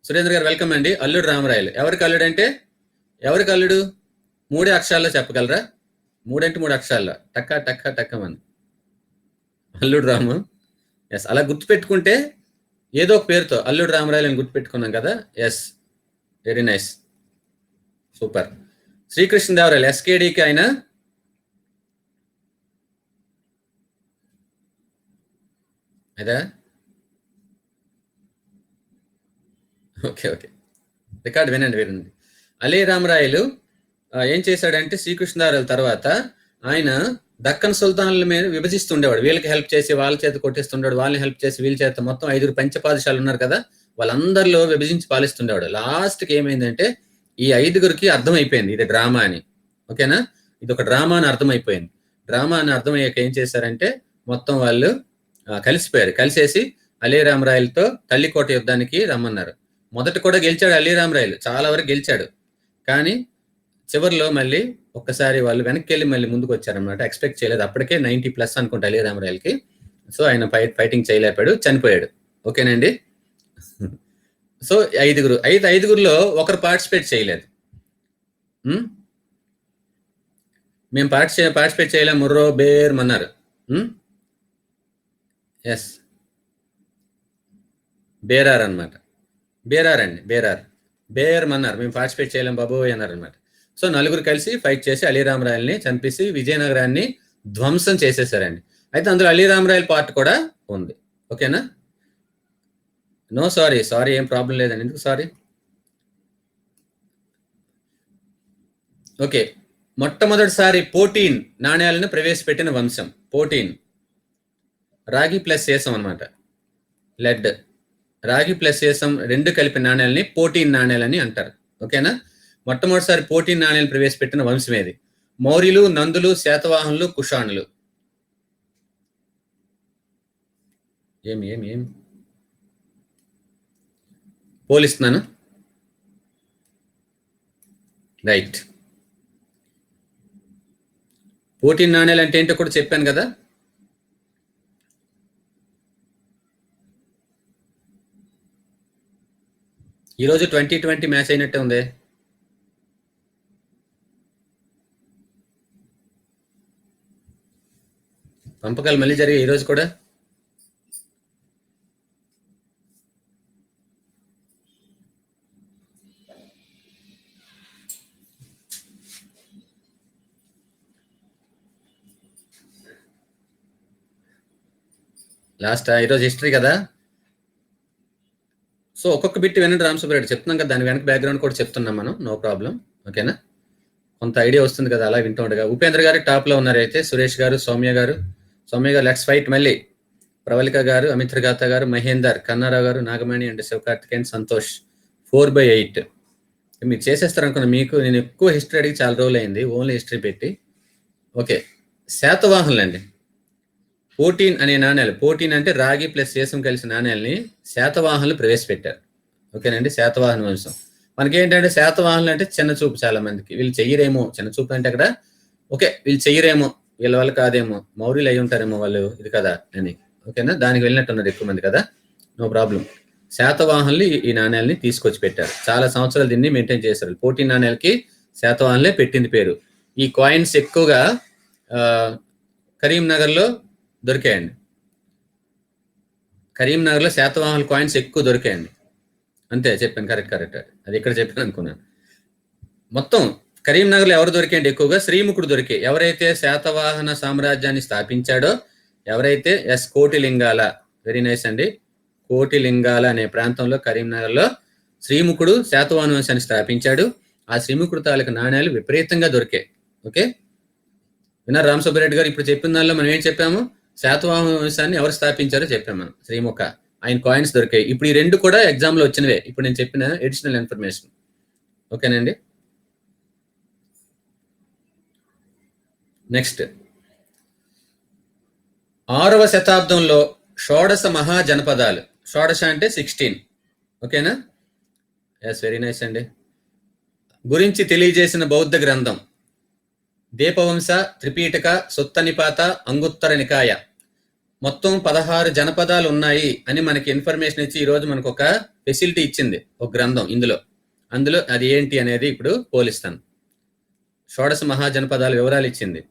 సురేంద్ర గారు వెల్కమ్ అండి. అల్లుడు రామరాయలు ఎవరికి అల్లుడు అంటే? ఎవరికి అల్లుడు? 3 అక్షరాల్లో చెప్పగలరా? 3 అంటే 3 అక్షరాల్లో టక్క టక్క టక్కమని అల్లుడు రాము. ఎస్, అలా గుర్తుపెట్టుకుంటే ఏదో ఒక పేరుతో అల్లుడు రామరాయలు అని గుర్తుపెట్టుకున్నాం కదా. Yes, very nice, super. Srikrishnadevarayalu ఎస్కేడికి ఆయన అదా. ఓకే ఓకే, రికార్డు వినండి వినండి. అలీ రామరాయలు ఏం చేశాడంటే శ్రీకృష్ణదేవరాయల తర్వాత ఆయన దక్కన్ సుల్తాన్ల మీద విభజిస్తుండేవాడు. వీళ్ళకి హెల్ప్ చేసి వాళ్ళ చేత కొట్టిస్తుండేవాడు, వాళ్ళని హెల్ప్ చేసి వీళ్ళ చేత, మొత్తం 5 పంచపాదశాలు ఉన్నారు కదా, వాళ్ళందరిలో విభజించి పాలిస్తుండేవాడు. లాస్ట్కి ఏమైందంటే ఈ 5గురికి అర్థమైపోయింది ఇది డ్రామా అని. ఓకేనా? ఇది ఒక డ్రామా అని అర్థమైపోయింది. డ్రామా అని అర్థమయ్యాక ఏం చేశారంటే మొత్తం వాళ్ళు కలిసిపోయారు. కలిసేసి అలీ రామరాయలతో తల్లికోట యుద్ధానికి రమ్మన్నారు. మొదట కూడా గెలిచాడు అలీ రామరాయలు, చాలా వరకు గెలిచాడు. కానీ చివరిలో మళ్ళీ ఒక్కసారి వాళ్ళు వెనక్కి వెళ్ళి మళ్ళీ ముందుకు వచ్చారనమాట. ఎక్స్పెక్ట్ చేయలేదు, అప్పటికే 90+ అనుకుంటా అలీ రామరాయలకి. సో ఆయన ఫైటింగ్ చేయలేపాడు, చనిపోయాడు. ఓకేనండి. సో 5గురిలో ఒకరు పార్టిసిపేట్ చేయలేదు. మేము పార్టిసిపేట్ చేయలేము, ముర్రో బేర్ అన్నారు. ఎస్, బేరార్ అనమాట. బేరార్ అండి, బేర్ అన్నారు. మేము పార్టిసిపేట్ చేయలేం బాబు అన్నారు అనమాట. సో 4గురు కలిసి ఫైట్ చేసి అలీ రామరాయల్ని చంపేసి విజయనగరాన్ని ధ్వంసం చేసేసారండి. అయితే అందులో అలీ రామరాయల్ పార్ట్ కూడా ఉంది. ఓకేనా? నో సారీ ఏం ప్రాబ్లం లేదండి. ఎందుకు సారీ? ఓకే, మొట్టమొదటిసారి 14 నాణ్యాలను ప్రవేశపెట్టిన వంశం 14. రాగి ప్లస్ సీసం అనమాట, లెడ్. రాగి ప్లస్ సీసం 2 కలిపిన నాణ్యాలని 14 నాణ్యాలని అంటారు. ఓకేనా? మొట్టమొదటిసారి 14 నాణ్యాలు ప్రవేశపెట్టిన వంశం ఏది? మౌర్యులు, నందులు, శాతవాహనులు, కుషాణులు. ఏం పోలిస్తున్నాను. రైట్. 14 నాణ్యాలు అంటే ఏంటో కూడా చెప్పాను కదా. ఈరోజు 2020 మ్యాచ్ అయినట్టే ఉంది. పంపకాలు మళ్ళీ జరిగాయి ఈరోజు కూడా. లాస్ట్ ఈరోజు హిస్టరీ కదా. సో ఒక్కొక్క బిట్ వినండి రామసుబ్బారెడ్డి, చెప్తున్నాం కదా, దాని వెనక బ్యాక్గ్రౌండ్ కూడా చెప్తున్నాం మనం, నో ప్రాబ్లం. ఓకేనా? కొంత ఐడియా వస్తుంది కదా అలా వింటూ ఉండగా. ఉపేంద్ర గారు టాప్లో ఉన్నారు. అయితే సురేష్ గారు, సౌమ్య గారు లెట్స్ ఫైట్ మళ్ళీ. ప్రవళిక గారు, అమిత్ర గాత గారు, మహేందర్, కన్నారావు గారు, నాగమణి అండ్ శివకార్తికేయన్, సంతోష్ 4/8 మీరు చేసేస్తారనుకున్నా. మీకు నేను ఎక్కువ హిస్టరీ అడిగి చాలా రోజులు అయింది, ఓన్లీ హిస్టరీ పెట్టి. ఓకే, శాతవాహనులు అండి. 14 అనే నాణ్యాలు, 14 అంటే రాగి ప్లస్ శేషం కలిసిన నాణ్యాలని శాతవాహనులు ప్రవేశపెట్టారు. ఓకేనండి, శాతవాహన వంశం. మనకేంటంటే శాతవాహనులు అంటే చిన్న చూపు చాలా మందికి, వీళ్ళు చెయ్యరేమో. చిన్న చూపు అంటే అక్కడ ఓకే, వీళ్ళు చెయ్యరేమో, వీళ్ళ వాళ్ళు కాదేమో, మౌర్యులు అయి ఉంటారేమో వాళ్ళు, ఇది కదా అని. ఓకేనా, దానికి వెళ్ళినట్టున్నారు ఎక్కువ మంది కదా, నో ప్రాబ్లం. శాతవాహనులు ఈ నాణ్యాలని తీసుకొచ్చి పెట్టారు. చాలా సంవత్సరాలు దీన్ని మెయింటైన్ చేశారు. 14 నాణ్యాలకి శాతవాహనులే పెట్టింది పేరు. ఈ కాయిన్స్ ఎక్కువగా కరీంనగర్లో దొరికాయండి. కరీంనగర్లో శాతవాహనుల కాయిన్స్ ఎక్కువ దొరికాయండి. అంతే చెప్పాను, కరెక్ట్. అది ఇక్కడ చెప్పాను అనుకున్నాను. మొత్తం కరీంనగర్లో ఎవరు దొరికాయండి ఎక్కువగా? శ్రీముఖుడు దొరికే. ఎవరైతే శాతవాహన సామ్రాజ్యాన్ని స్థాపించాడో, ఎవరైతే కోటిలింగాల, వెరీ నైస్ అండి, కోటిలింగాల అనే ప్రాంతంలో కరీంనగర్లో శ్రీముఖుడు శాతవాహన వంశాన్ని స్థాపించాడు. ఆ శ్రీముఖుడు తాలూకు నాణ్యాలు విపరీతంగా దొరికాయి. ఓకే, విన్నారు రామసుబ్బారెడ్డి గారు? ఇప్పుడు చెప్పిన దానిలో మనం ఏం చెప్పాము? శాతవాహన వంశాన్ని ఎవరు స్థాపించారో చెప్పాము మనం, శ్రీముఖ. ఆయన కాయిన్స్ దొరికాయి. ఇప్పుడు ఈ రెండు కూడా ఎగ్జామ్ లో వచ్చినవే, ఇప్పుడు నేను చెప్పిన ఎడిషనల్ ఇన్ఫర్మేషన్. ఓకేనండి, నెక్స్ట్ 6వ శతాబ్దంలో షోడశ మహాజనపదాలు. షోడశ అంటే 16. ఓకేనా, ఎస్, వెరీ నైస్ అండి. గురించి తెలియజేసిన బౌద్ధ గ్రంథం దీపవంశ, త్రిపీటక, సుత్తనిపాత, అంగుత్తర నికాయ. మొత్తం 16 జనపదాలు ఉన్నాయి అని మనకి ఇన్ఫర్మేషన్ ఇచ్చి ఈరోజు మనకు ఒక ఫెసిలిటీ ఇచ్చింది, ఒక గ్రంథం. అందులో అది ఏంటి అనేది ఇప్పుడు పోలిస్తాను. షోడశ మహాజనపదాల వివరాలు ఇచ్చింది.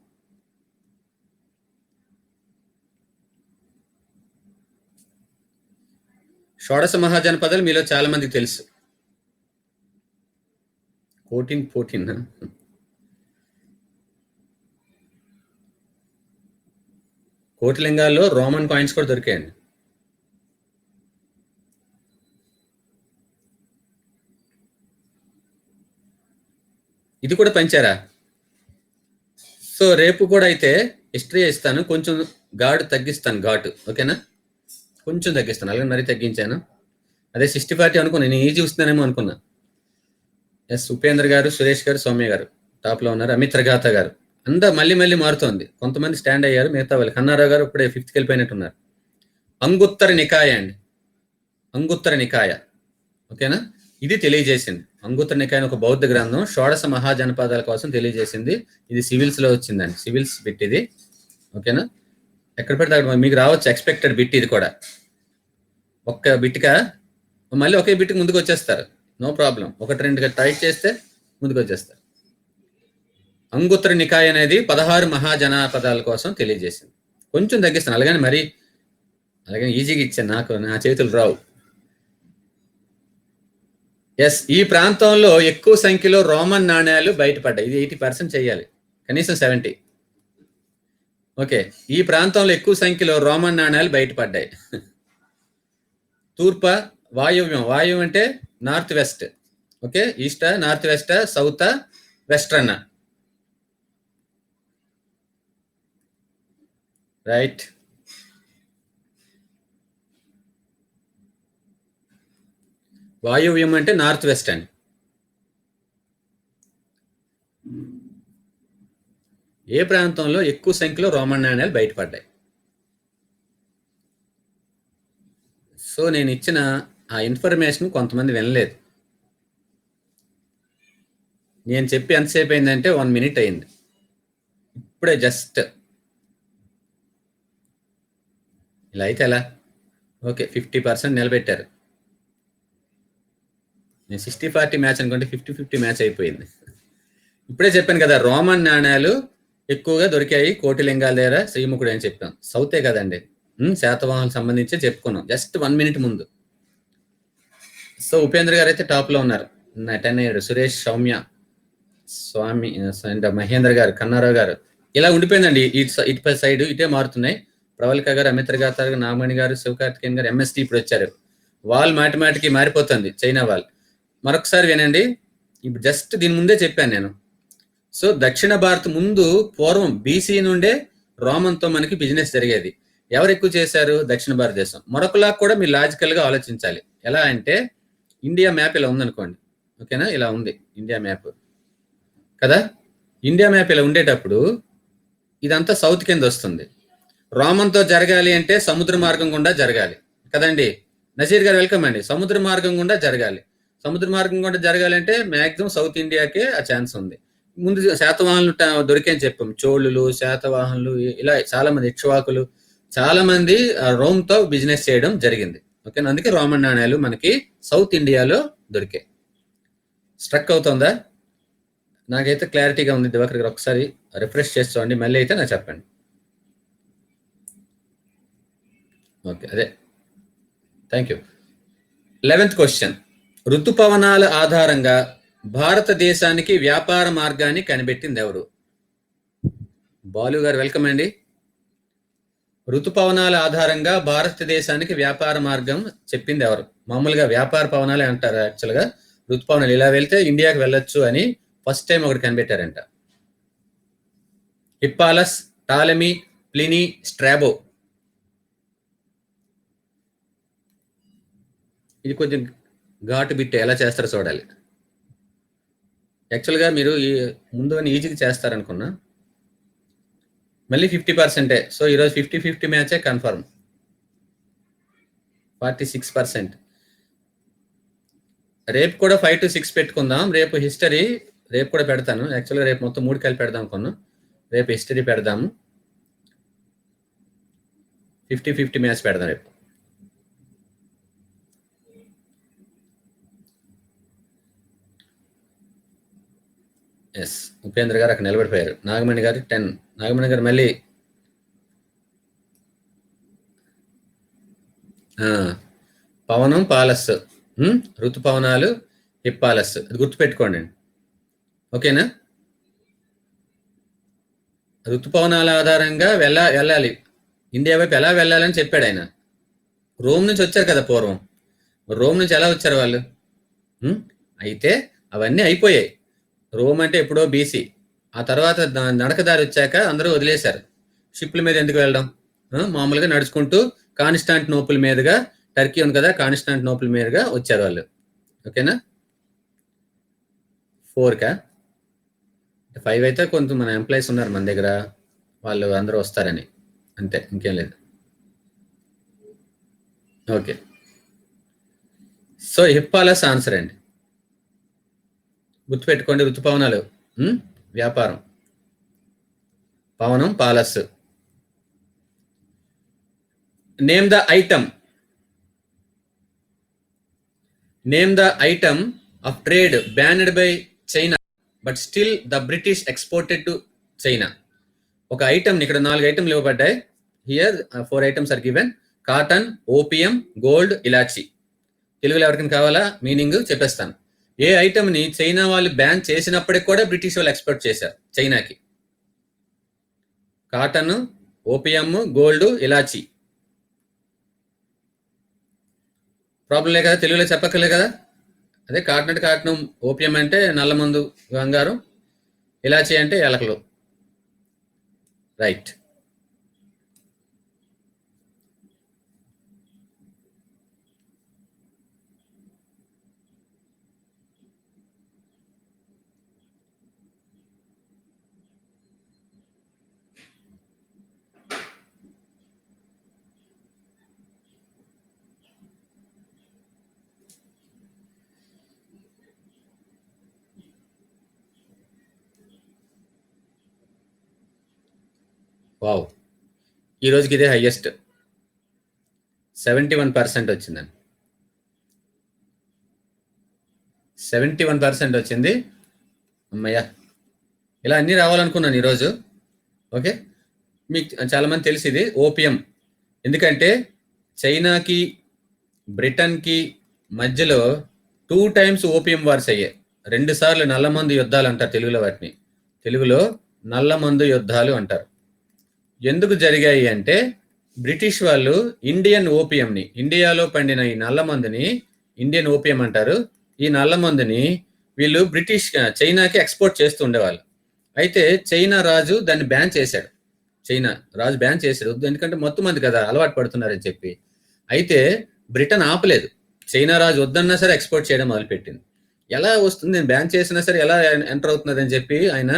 షోడశ మహాజనపదాలు మీలో చాలా మందికి తెలుసు. 14 కోటిలింగాల్లో రోమన్ కాయిన్స్ కూడా దొరికాయండి. ఇది కూడా పంచారా? సో రేపు కూడా అయితే హిస్టరీ ఇస్తాను, కొంచెం తగ్గిస్తాను, ఘాటు. ఓకేనా, కొంచెం తగ్గిస్తాను, అలాగే మరీ తగ్గించాను. అదే 60-40 అనుకున్నా, నేను ఈజీ వస్తున్నానేమో అనుకున్నా. ఎస్, ఉపేంద్ర గారు, సురేష్ గారు, సౌమ్య గారు టాప్ లో ఉన్నారు. అమిత్ర గాత గారు అంతా మళ్ళీ మారుతోంది. కొంతమంది స్టాండ్ అయ్యారు, మిగతా వాళ్ళు. కన్నారావు గారు ఇప్పుడే 5th వెళ్ళిపోయినట్టున్నారు. అంగుత్తర నికాయ అండి, అంగుత్తర నికాయ. ఓకేనా, ఇది తెలియజేసింది. అంగుత్తర నికాయ ఒక బౌద్ధ గ్రంథం, షోడశ మహాజనపదాల కోసం తెలియజేసింది. ఇది సివిల్స్ లో వచ్చిందండి, సివిల్స్ బిట్ ఇది. ఓకేనా, ఎక్కడ పెడితే మీకు రావచ్చు ఎక్స్పెక్టెడ్ బిట్. ఇది కూడా ఒక్క బిట్గా మళ్ళీ ఒకే బిట్కి ముందుకు వచ్చేస్తారు, నో ప్రాబ్లం. 1-2 టైట్ చేస్తే ముందుకు వచ్చేస్తారు. అంగుత్తర నికాయ అనేది 16 మహాజనపదాల కోసం తెలియజేసింది. కొంచెం తగ్గిస్తాను, అలాగని ఈజీగా ఇచ్చాను, నా చేతులు రావు. ఎస్, ఈ ప్రాంతంలో ఎక్కువ సంఖ్యలో రోమన్ నాణ్యాలు బయటపడ్డాయి. ఇది 80% చేయాలి, కనీసం 70. ఓకే, ఈ ప్రాంతంలో ఎక్కువ సంఖ్యలో రోమన్ నాణ్యాలు బయటపడ్డాయి. తూర్ప, వాయువ్యం అంటే north west. Okay, ఈస్టా, north వెస్టా, సౌతా, వెస్ట్రన్నా? Right. వాయువ్యం అంటే నార్త్ వెస్ట్ అండి. ఏ ప్రాంతంలో ఎక్కువ సంఖ్యలో రోమన్ నాణ్యాలు బయటపడ్డాయి? సో నేను ఇచ్చిన ఆ ఇన్ఫర్మేషన్ కొంతమంది వినలేదు. నేను చెప్పి ఎంతసేపు అయిందంటే 1 minute అయింది, ఇప్పుడే జస్ట్. ఇలా అయితే ఎలా? ఓకే, 50% నిలబెట్టారు. నేను 60-40 మ్యాచ్ అనుకుంటే 50-50 మ్యాచ్ అయిపోయింది. ఇప్పుడే చెప్పాను కదా, రోమన్ నాణ్యాలు ఎక్కువగా దొరికాయి కోటిలింగాల దగ్గర, శ్రీముఖుడు అని చెప్పాం. సౌతే కదండి, శాతవాహనకు సంబంధించి చెప్పుకున్నాం జస్ట్ 1 minute ముందు. సో ఉపేంద్ర గారు అయితే టాప్ లో ఉన్నారు, 10 అయ్యాడు. సురేష్, సౌమ్య, స్వామి అండ్ మహేంద్ర గారు, కన్నారావు గారు. ఇలా ఉండిపోయిందండి. ఇటు సైడ్ ఇటే మారుతున్నాయి. ప్రవళిక గారు, అమిత్ర గారు, నాగమణి గారు, శివకార్తికేయన్ గారు, ఎంఎస్టీ ఇప్పుడు వచ్చారు. వాల్ మాటిమాటికి మారిపోతుంది, చైనా వాల్. మరొకసారి వినండి, ఇప్పుడు జస్ట్ దీని ముందే చెప్పాను నేను. సో దక్షిణ భారత్ ముందు పూర్వం బీసీ నుండే రోమన్తో మనకి బిజినెస్ జరిగేది. ఎవరు ఎక్కువ చేశారు? దక్షిణ భారతదేశం. మరొకలా కూడా మీరు లాజికల్గా ఆలోచించాలి. ఎలా అంటే ఇండియా మ్యాప్ ఇలా ఉందనుకోండి, ఓకేనా? ఇలా ఉంది ఇండియా మ్యాప్ కదా. ఇండియా మ్యాప్ ఇలా ఉండేటప్పుడు ఇదంతా సౌత్ కింద వస్తుంది. రోమంతో జరగాలి అంటే సముద్ర మార్గం గుండా జరగాలి కదండి. నజీర్ గారు వెల్కమ్ అండి. సముద్ర మార్గం గుండా జరగాలి. సముద్ర మార్గం గుండా జరగాలంటే మాక్సిమం సౌత్ ఇండియాకే ఆ ఛాన్స్ ఉంది. ముందు శాతవాహనులు దొరికేని చెప్పాం. చోళులు, శాతవాహనులు, ఇలా చాలా మంది, ఇక్ష్వాకులు, చాలా మంది రోమ్తో బిజినెస్ చేయడం జరిగింది. ఓకేనా? అందుకే రోమన్ నాణ్యాలు మనకి సౌత్ ఇండియాలో దొరికాయి. స్ట్రక్ అవుతుందా? నాకైతే క్లారిటీగా ఉంది. దివాకర్ గారు ఒకసారి రిఫ్రెష్ చేసి చూడండి, మళ్ళీ అయితే నాకు చెప్పండి. ఓకే, అదే, థ్యాంక్ యూ. 11th question. ఋతుపవనాల ఆధారంగా భారతదేశానికి వ్యాపార మార్గాన్ని కనిపెట్టింది ఎవరు? బాలు గారు వెల్కమ్ అండి. ఋతుపవనాల ఆధారంగా భారతదేశానికి వ్యాపార మార్గం చెప్పింది ఎవరు? మామూలుగా వ్యాపార పవనాలే అంటారు. యాక్చువల్గా ఋతుపవనాలు ఇలా వెళ్తే ఇండియాకి వెళ్ళొచ్చు అని ఫస్ట్ టైం ఒకటి కనిపెట్టారంట. హిప్పాలస్, టాలమీ, ప్లినీ, స్ట్రాబో. ఇది కొంచెం ఘాటు బిట్టే, ఎలా చేస్తారో చూడాలి. యాక్చువల్గా మీరు ఈ ముందు ఈజీగా చేస్తారనుకున్నా, మళ్ళీ 50%. సో ఈరోజు 50-50 మ్యాచే కన్ఫర్మ్. 46%. రేపు కూడా 5 to 6 పెట్టుకుందాం. రేపు హిస్టరీ రేపు కూడా పెడతాను. యాక్చువల్గా రేపు మొత్తం 3 కలిపి పెడదాం అనుకున్నాం. రేపు హిస్టరీ పెడదాము. 50-50 మ్యాచ్ పెడదాం రేపు. ఎస్, ఉపేంద్ర గారు అక్కడ నిలబడిపోయారు. నాగమణి గారు 10. నాగమణి గారు మళ్ళీ పవనం, పాలస్, ఋతుపవనాలు, హిప్పాలస్, అది గుర్తుపెట్టుకోండి. ఓకేనా? ఋతుపవనాల ఆధారంగా వెళ్ళాలి. ఇండియా వైపు ఎలా వెళ్ళాలని చెప్పాడు ఆయన. రోమ్ నుంచి వచ్చారు కదా పూర్వం. రోమ్ నుంచి ఎలా వచ్చారు వాళ్ళు? అయితే అవన్నీ అయిపోయాయి. రోమ్ అంటే ఎప్పుడో బీసీ. ఆ తర్వాత నడకదారి వచ్చాక అందరూ వదిలేశారు. షిప్ల మీద ఎందుకు వెళ్ళడం? మామూలుగా నడుచుకుంటూ కాన్స్టాంటినోపుల్ మీదుగా, టర్కీ ఉంది కదా, కాన్స్టాంటినోపుల్ మీదుగా వచ్చారు వాళ్ళు. ఓకేనా? 4కా? 5 అయితే కొంత మన ఎంప్లాయీస్ ఉన్నారు మన దగ్గర, వాళ్ళు అందరూ వస్తారని, అంతే, ఇంకేం లేదు. ఓకే, సో హిప్పాలస్ ఆన్సర్ అండి. గుర్తుపెట్టుకోండి. ఋతుపవనాలు వ్యాపారం, పవనం, పాలస్. Name the item. Name the item of trade banned by China but still the British exported to China. ఒక ఐటమ్, ఇక్కడ 4 ఐటమ్లు ఇవ్వబడ్డాయి. Here 4 items are given. Cotton, opium, gold, elaichi. తెలుగులో ఎవరికైనా కావాలా? మీనింగ్ చెప్పేస్తాను. ఏ ఐటమ్ని చైనా వాళ్ళు బ్యాన్ చేసినప్పటికి కూడా బ్రిటిష్ వాళ్ళు ఎక్స్పోర్ట్ చేశారు చైనాకి. కాటన్, ఓపియం, గోల్డ్, ఇలాచి. ప్రాబ్లం లే కదా, తెలుగులో చెప్పక్కర్లే కదా. అదే కాటన్ అంటే కాటన్, ఓపియం అంటే నల్లమందు, బంగారం, ఇలాచి అంటే ఎలకలు. రైట్. వావ్, ఈ రోజుకి ఇదే హైయెస్ట్. 71% వచ్చిందండి. 71% వచ్చింది. అమ్మయ్య, ఇలా అన్నీ రావాలనుకున్నాను ఈరోజు. ఓకే, మీకు చాలా మంది తెలిసి ఇది ఓపియం. ఎందుకంటే చైనాకి, బ్రిటన్కి మధ్యలో 2 times ఓపియం వార్స్ అయ్యాయి. 2 సార్లు నల్లమందు యుద్ధాలు అంటారు తెలుగులో వాటిని. తెలుగులో నల్లమందు యుద్ధాలు అంటారు. ఎందుకు జరిగాయి అంటే బ్రిటిష్ వాళ్ళు ఇండియన్ ఓపియంని, ఇండియాలో పండిన ఈ నల్లమందుని ఇండియన్ ఓపియం అంటారు. ఈ నల్లమందుని వీళ్ళు చైనాకి ఎక్స్పోర్ట్ చేస్తూ ఉండేవాళ్ళు. అయితే చైనా రాజు దాన్ని బ్యాన్ చేశాడు. చైనా రాజు బ్యాన్ చేశాడు, ఎందుకంటే మొత్తం మంది కదా అలవాటు పడుతున్నారని చెప్పి. అయితే బ్రిటన్ ఆపలేదు, చైనా రాజు వద్దన్నా సరే ఎక్స్పోర్ట్ చేయడం మొదలుపెట్టింది. ఎలా వస్తుంది, నేను బ్యాన్ చేసినా సరే ఎలా ఎంటర్ అవుతున్నది అని చెప్పి ఆయన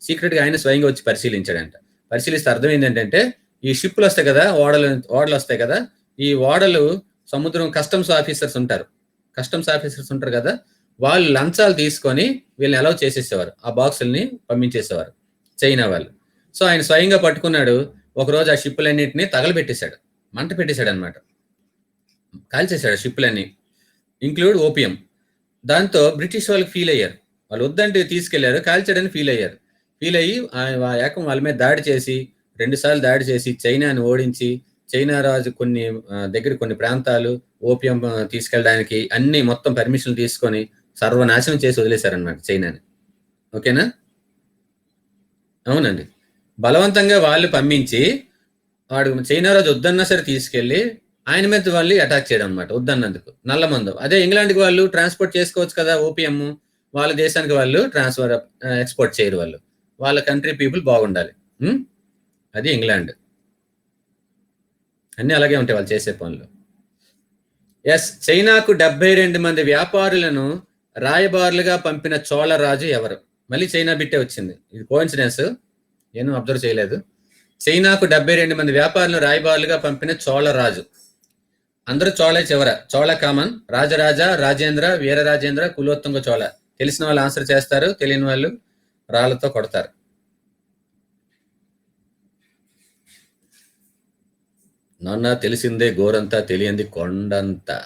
సీక్రెట్గా ఆయన స్వయంగా వచ్చి పరిశీలించాడంట. పరిశీలిస్తే అర్థమైంది ఏంటంటే, ఈ షిప్పులు వస్తాయి కదా, ఓడలు వస్తాయి కదా, ఈ ఓడలు సముద్రం కస్టమ్స్ ఆఫీసర్స్ ఉంటారు, కదా, వాళ్ళు లంచాలు తీసుకొని వీళ్ళని అలౌ చేసేసేవారు, ఆ బాక్సుల్ని పంపించేసేవారు చైనా వాళ్ళు. సో ఆయన స్వయంగా పట్టుకున్నాడు. ఒకరోజు ఆ షిప్పులన్నింటినీ తగలబెట్టేశాడు, మంట పెట్టేశాడు అనమాట, కాల్చేశాడు షిప్పులన్నీ, ఇంక్లూడ్ ఓపియం. దాంతో బ్రిటిష్ వాళ్ళకి ఫీల్ అయ్యారు, వాళ్ళు వద్దంటే తీసుకెళ్లారు, కాల్చాడని ఫీల్ అయ్యారు. ఫీల్ అయ్యి ఏకం వాళ్ళ మీద దాడి చేసి 2 సార్లు దాడి చేసి చైనాని ఓడించి, చైనా రాజు కొన్ని ప్రాంతాలు ఓపియం తీసుకెళ్ళడానికి అన్ని మొత్తం పర్మిషన్లు తీసుకొని సర్వనాశనం చేసి వదిలేశారనమాట చైనాని. ఓకేనా? అవునండి. బలవంతంగా వాళ్ళు పంపించి వాడు చైనా రాజు వద్దన్నా సరే తీసుకెళ్లి ఆయన మీద వాళ్ళు అటాక్ చేయడం అనమాట, వద్దన్నందుకు. నల్లమందు అదే ఇంగ్లాండ్కి వాళ్ళు ట్రాన్స్పోర్ట్ చేసుకోవచ్చు కదా ఓపిఎం, వాళ్ళ దేశానికి వాళ్ళు ఎక్స్పోర్ట్ చేయరు, వాళ్ళ కంట్రీ పీపుల్ బాగుండాలి. అది ఇంగ్లాండ్. అన్ని అలాగే ఉంటాయి వాళ్ళు చేసే పనులు. ఎస్, చైనాకు 72 మంది వ్యాపారులను రాయబారులుగా పంపిన చోళ రాజు ఎవరు? మళ్ళీ చైనా బిట్టే వచ్చింది, ఇది కోఇన్సిడెన్స్, నేను అబ్జర్వ్ చేయలేదు. చైనాకు 72 మంది వ్యాపారులను రాయబారులుగా పంపిన చోళ రాజు. అందరూ చోళే చివర, చోళ కామన్, రాజరాజ, రాజేంద్ర, వీరరాజేంద్ర, కులోత్తుంగ చోళ. తెలిసిన వాళ్ళు ఆన్సర్ చేస్తారు, తెలియని వాళ్ళు రాళ్లతో కొడతారు. నాన్న తెలిసిందే గోరంతా, తెలియంది కొండంతా.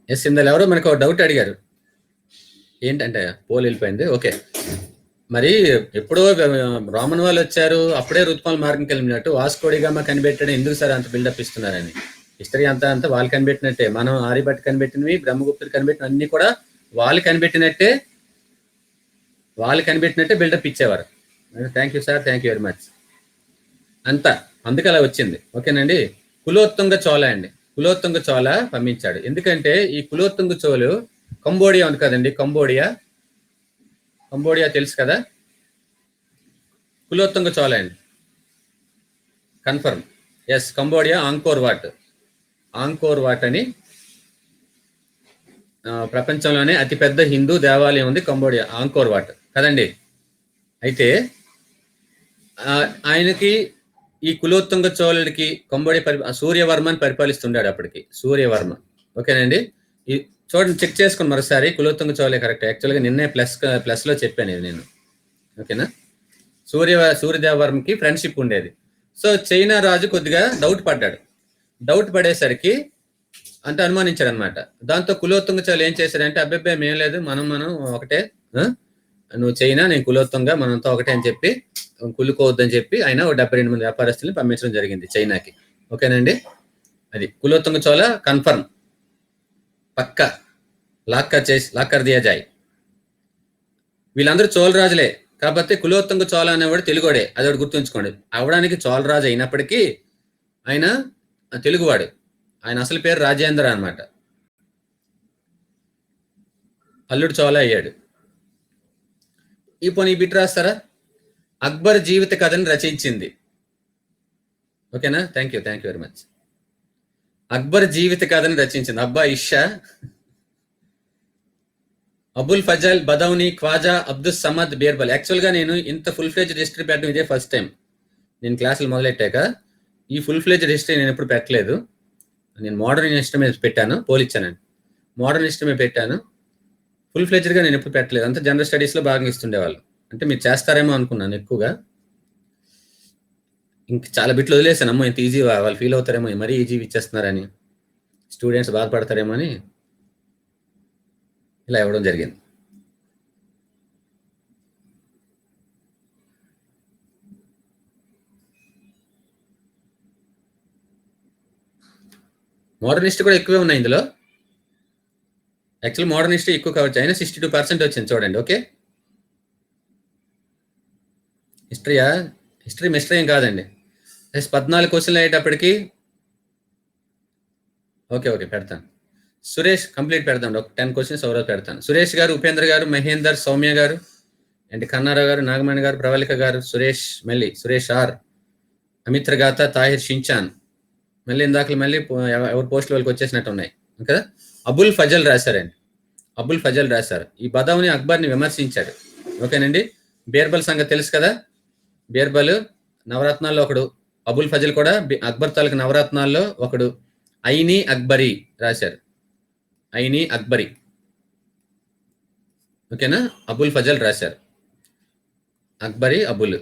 ఎస్, ఇందులో ఎవరో మనకు డౌట్ అడిగారు, ఏంటంటే పోల్ వెళ్ళిపోయింది. ఓకే, మరి ఎప్పుడో రోమన్ వాళ్ళు వచ్చారు, అప్పుడే ఋతుపవనాల మార్గంకి వెళ్ళినట్టు వాస్కోడిగామా కనిపెట్టడం ఎందుకు సార్ అంత బిల్డప్ ఇస్తున్నారని. హిస్టరీ అంతా వాళ్ళు కనిపెట్టినట్టే, మనం ఆర్యభట్ట కనిపెట్టినవి, బ్రహ్మగుప్తుడు కనిపెట్టిన అన్ని కూడా వాళ్ళు కనిపెట్టినట్టే బిల్డప్ ఇచ్చేవారు. Thank you sir, thank you very much. అంతా అందుకే అలా వచ్చింది. ఓకేనండి. కులోత్తుంగ చోళ అండి, కులోత్తుంగ చోళ పంపించాడు. ఎందుకంటే ఈ కులోత్తుంగ చోళు కంబోడియా ఉంది కదండి, కంబోడియా తెలుసు కదా, కులోత్తుంగ చోళ అండి, confirm. Yes, Cambodia Angkor Wat అని ప్రపంచంలోనే అతిపెద్ద హిందూ దేవాలయం ఉంది కంబోడియా, ఆంకోర్ వాట్ కదండి. అయితే ఆయనకి ఈ కులోత్తుంగ చోళుడికి సూర్యవర్మని పరిపాలిస్తుండాడు అప్పటికి, సూర్యవర్మ. ఓకేనండి. ఈ చూడండి, చెక్ చేసుకుని మరోసారి, కులోత్తుంగ చోళే కరెక్ట్. యాక్చువల్గా నిన్నే ప్లస్ లో చెప్పాను ఇది నేను. ఓకేనా? సూర్యదేవవర్మకి ఫ్రెండ్షిప్ ఉండేది. సో చైనా రాజు కొద్దిగా డౌట్ పడేసరికి అంటే అనుమానించాడు అనమాట. దాంతో కులోత్తుంగ చోళ ఏం చేశాడంటే, అబ్బాయి మేం లేదు, మనం ఒకటే, నువ్వు చైనా, నేను కులోత్తుంగ, మనంతా ఒకటే అని చెప్పి కులుకోవద్దని చెప్పి ఆయన 72 మంది వ్యాపారస్తుల్ని పంపించడం జరిగింది చైనాకి. ఓకేనండి. అది కులోత్తుంగ చోళ కన్ఫర్మ్, పక్కా, లాక్కర్ దియా జాయ్. వీళ్ళందరూ చోళరాజులే, కాకపోతే కులోత్తుంగ చోళ అనేవాడు తెలుగువాడే, అది ఒకటి గుర్తుంచుకోండి. అవడానికి చోళరాజు అయినప్పటికీ ఆయన తెలుగువాడు, ఆయన అసలు పేరు రాజేంద్ర అనమాట, అల్లుడు చోళ అయ్యాడు. ఈ బిట్ రాస్తారా? అక్బర్ జీవిత కథని రచించింది. ఓకేనా? Thank you very much. Akbar జీవిత కథని రచించింది అబ్బా ఇషా, అబుల్ ఫజల్, బదౌని, ఖ్వాజా, అబ్దుల్ సమద్, బీర్బల్. యాక్చువల్గా నేను ఇంత ఫుల్ ఫ్లెడ్జ్డ్ హిస్టరీ పెట్టడం ఇదే ఫస్ట్ టైం. నేను క్లాసులు మొదలెట్టాక ఈ ఫుల్ ఫ్లెడ్జ్డ్ హిస్టరీ నేను ఎప్పుడు పెట్టలేదు. నేను మోడర్న్ హిస్టరీ మీద పెట్టాను, పోలిచ్చానండి, మోడర్న్ హిస్టరీ మీద పెట్టాను. ఫుల్ ఫ్లెడ్జ్డ్గా నేను ఎప్పుడు పెట్టలేదు, అంతా జనరల్ స్టడీస్లో భాగంగా ఇస్తుండేవాళ్ళు. అంటే మీరు చేస్తారేమో అనుకున్నాను ఎక్కువగా. ఇంక చాలా బిట్లు వదిలేసాను, అమ్మో ఇంత ఈజీ వాళ్ళు ఫీల్ అవుతారేమో, మరీ ఈజీ ఇచ్చేస్తున్నారని, స్టూడెంట్స్ బాధపడతారేమో అని ఇలా ఇవ్వడం జరిగింది. మోడర్న్ హిస్టరీ కూడా ఎక్కువే ఉన్నాయి ఇందులో. యాక్చువల్ మోడర్న్ హిస్టరీ ఎక్కువ కావచ్చు, అయినా 62% వచ్చింది చూడండి. ఓకే, హిస్టరీయా? హిస్టరీ మిస్టరీ ఏం కాదండి. 14 క్వశ్చన్లు అయ్యేటప్పటికి ఓకే పెడతాను. సురేష్ కంప్లీట్ పెడతాం. ఒక 10 క్వశ్చన్స్ ఎవరో పెడతాను. సురేష్ గారు, ఉపేంద్ర గారు, మహేందర్, సౌమ్య గారు అండ్ కన్నారావు గారు, నాగమణి గారు, ప్రవళిక గారు, సురేష్ ఆర్, అమిత్ర గాత, తాహిర్ షించాన్, మళ్ళీ ఇందాక మళ్ళీ ఎవరి పోస్టులు వాళ్ళకి వచ్చేసినట్టు ఉన్నాయి కదా. అబుల్ ఫజల్ రాశారు. ఈ బదావుని అక్బర్ని విమర్శించాడు. ఓకేనండి. బీర్బల్ సంగతి తెలుసు కదా. బీర్బల్ నవరత్నాల్లో ఒకడు, అబుల్ ఫజల్ కూడా అక్బర్ తాలూకు నవరత్నాల్లో ఒకడు. ఐనీ అక్బరీ రాశారు. ఐనీ అక్బరీ. ఓకేనా. అబుల్ ఫజల్ రాశారు. అక్బరీ అబుల్.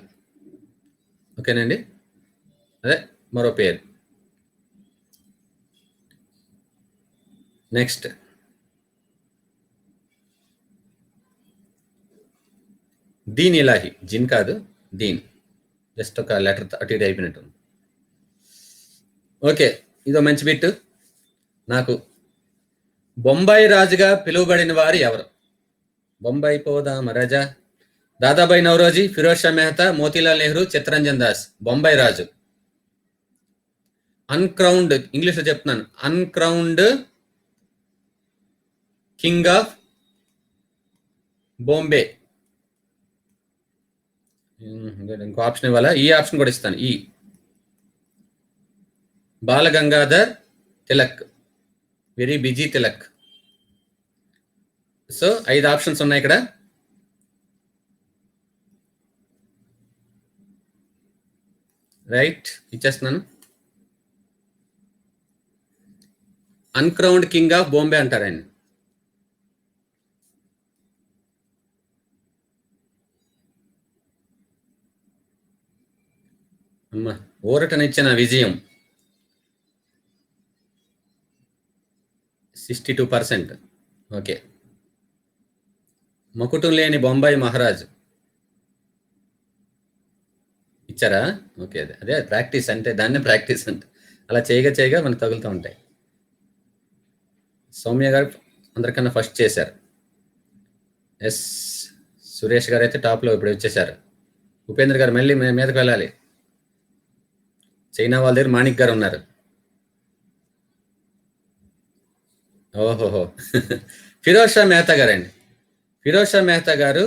ఓకేనండి. అదే మరో పేరు. నెక్స్ట్ దీన్ ఇలాహి. జిన్ కాదు, దీన్. జస్ట్ ఒక లెటర్ అటు ఇటు అయిపోయినట్టు. ఓకే, ఇదో మంచి బిట్. నాకు బొంబాయి రాజుగా పిలువబడిన వారు ఎవరు? బొంబాయి పోదామ రాజా. దాదాబాయి నౌరోజీ, ఫిరోజ్ షా మెహతా, మోతీలాల్ నెహ్రూ, చిత్తరంజన్ దాస్. బొంబాయి రాజు. అన్క్రౌన్డ్, ఇంగ్లీష్ లో చెప్తున్నాను, అన్క్రౌన్డ్ కింగ్ ఆఫ్ బాంబే. ఇంకో ఆప్షన్ ఇవ్వాలా? ఈ ఆప్షన్ కూడా ఇస్తాను. ఈ Balagangadhar Tilak, very busy Tilak. So 5 options ఉన్నాయి ఇక్కడ. రైట్, ఇచ్చేస్తున్నాను. అన్క్రౌన్డ్ కింగ్ ఆఫ్ బాంబే అంటారు ఆయన. అమ్మా, ఊరటనిచ్చిన విజయం 62%. ఓకే. మకుటం లేని బొంబాయి మహారాజు ఇచ్చారా? ఓకే, అదే ప్రాక్టీస్ అంటే, దాన్నే ప్రాక్టీస్ అంటే. అలా చేయగా మనకు తగులుతూ ఉంటాయి. సౌమ్య గారు అందరికన్నా ఫస్ట్ చేశారు. ఎస్, సురేష్ గారు అయితే టాప్లో ఇప్పుడు వచ్చేసారు. ఉపేంద్ర గారు మళ్ళీ మీదకి వెళ్ళాలి. చైనా వాళ్ళ దగ్గర మాణిక్ గారు ఉన్నారు. ఓహోహో. ఫిరోజ్ షా మెహతా గారు అండి. ఫిరోజ్ షా మెహతా గారు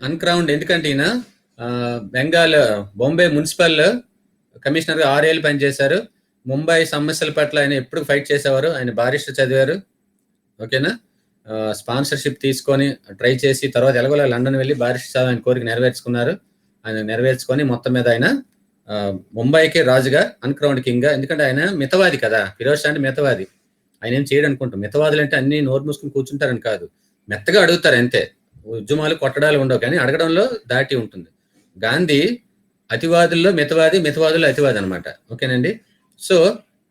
అన్క్రౌన్డ్. ఎందుకంటే ఈయన బెంగాల్ బాంబే మున్సిపల్ కమిషనర్గా 6 ఏళ్ళు పనిచేశారు. ముంబై సమస్యల పట్ల ఆయన ఎప్పుడు ఫైట్ చేసేవారు. ఆయన బారిస్టర్ చదివారు. ఓకేనా. స్పాన్సర్షిప్ తీసుకొని ట్రై చేసి తర్వాత ఎలాగోలా లండన్ వెళ్ళి బారిస్టర్ చదివి ఆయన కోరిక నెరవేర్చుకున్నారు. ఆయన నెరవేర్చుకొని మొత్తం మీద ఆయన ముంబైకి రాజుగా, అన్క్రౌన్డ్ కింగ్గా. ఎందుకంటే ఆయన మితవాది కదా. ఫిరోజ్ షా అంటే మితవాది. ఆయన ఏం చేయడం అనుకుంటాం. మితవాదులు అంటే అన్ని నోరు మూసుకుని కూర్చుంటారని కాదు, మెత్తగా అడుగుతారు అంతే. ఉద్యమాలు కొట్టడాలు ఉండవు, కానీ అడగడంలో దాటి ఉంటుంది. గాంధీ అతివాదుల్లో మితవాది, మితవాదుల్లో అతివాది అనమాట. ఓకేనండి. సో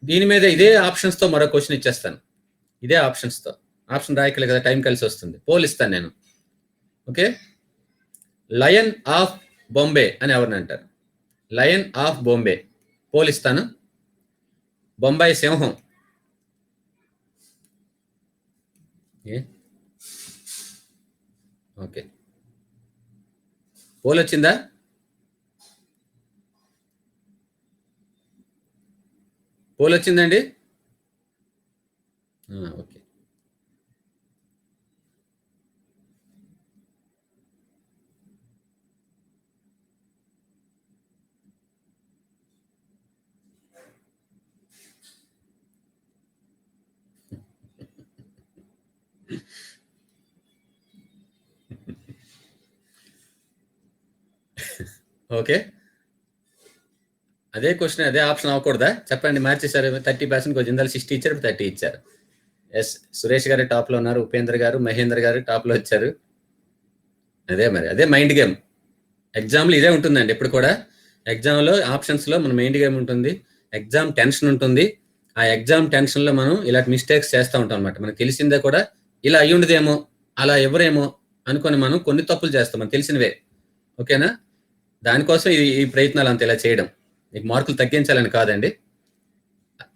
దీని మీద ఇదే ఆప్షన్స్తో మరో క్వశ్చన్ ఇచ్చేస్తాను. ఇదే ఆప్షన్స్తో. ఆప్షన్ రాయకలే కదా, టైం కలిసి వస్తుంది. పోల్ ఇస్తాను నేను. ఓకే. లయన్ ఆఫ్ బాంబే అని ఎవరిని అంటారు? Lion of Bombay. పోల్ ఇస్తాను. బొంబాయి సింహం. ఓకే, పోల్ వచ్చిందా? పోల్ వచ్చిందండి. ఓకే. ఓకే, అదే క్వశ్చన్, అదే ఆప్షన్ అవ్వకూడదా? చెప్పండి. మార్చేశారు. 30% కొంచెం 60 ఇచ్చారు, 30 ఇచ్చారు. ఎస్, సురేష్ గారు టాప్లో ఉన్నారు. ఉపేంద్ర గారు, మహేంద్ర గారు టాప్లో వచ్చారు. అదే మరి, అదే మైండ్ గేమ్. ఎగ్జామ్లో ఇదే ఉంటుందండి ఎప్పుడు కూడా. ఎగ్జామ్లో ఆప్షన్స్లో మన మైండ్ గేమ్ ఉంటుంది. ఎగ్జామ్ టెన్షన్ ఉంటుంది. ఆ ఎగ్జామ్ టెన్షన్లో మనం ఇలాంటి మిస్టేక్స్ చేస్తూ ఉంటాం అనమాట. మనకు తెలిసిందే కూడా ఇలా అయ్యి ఉండదేమో, అలా ఎవరేమో అనుకొని మనం కొన్ని తప్పులు చేస్తాం, మనకు తెలిసినవే. ఓకేనా. దానికోసం ఈ ప్రయత్నాలు అంత ఇలా చేయడం. మీకు మార్కులు తగ్గించాలని కాదండి.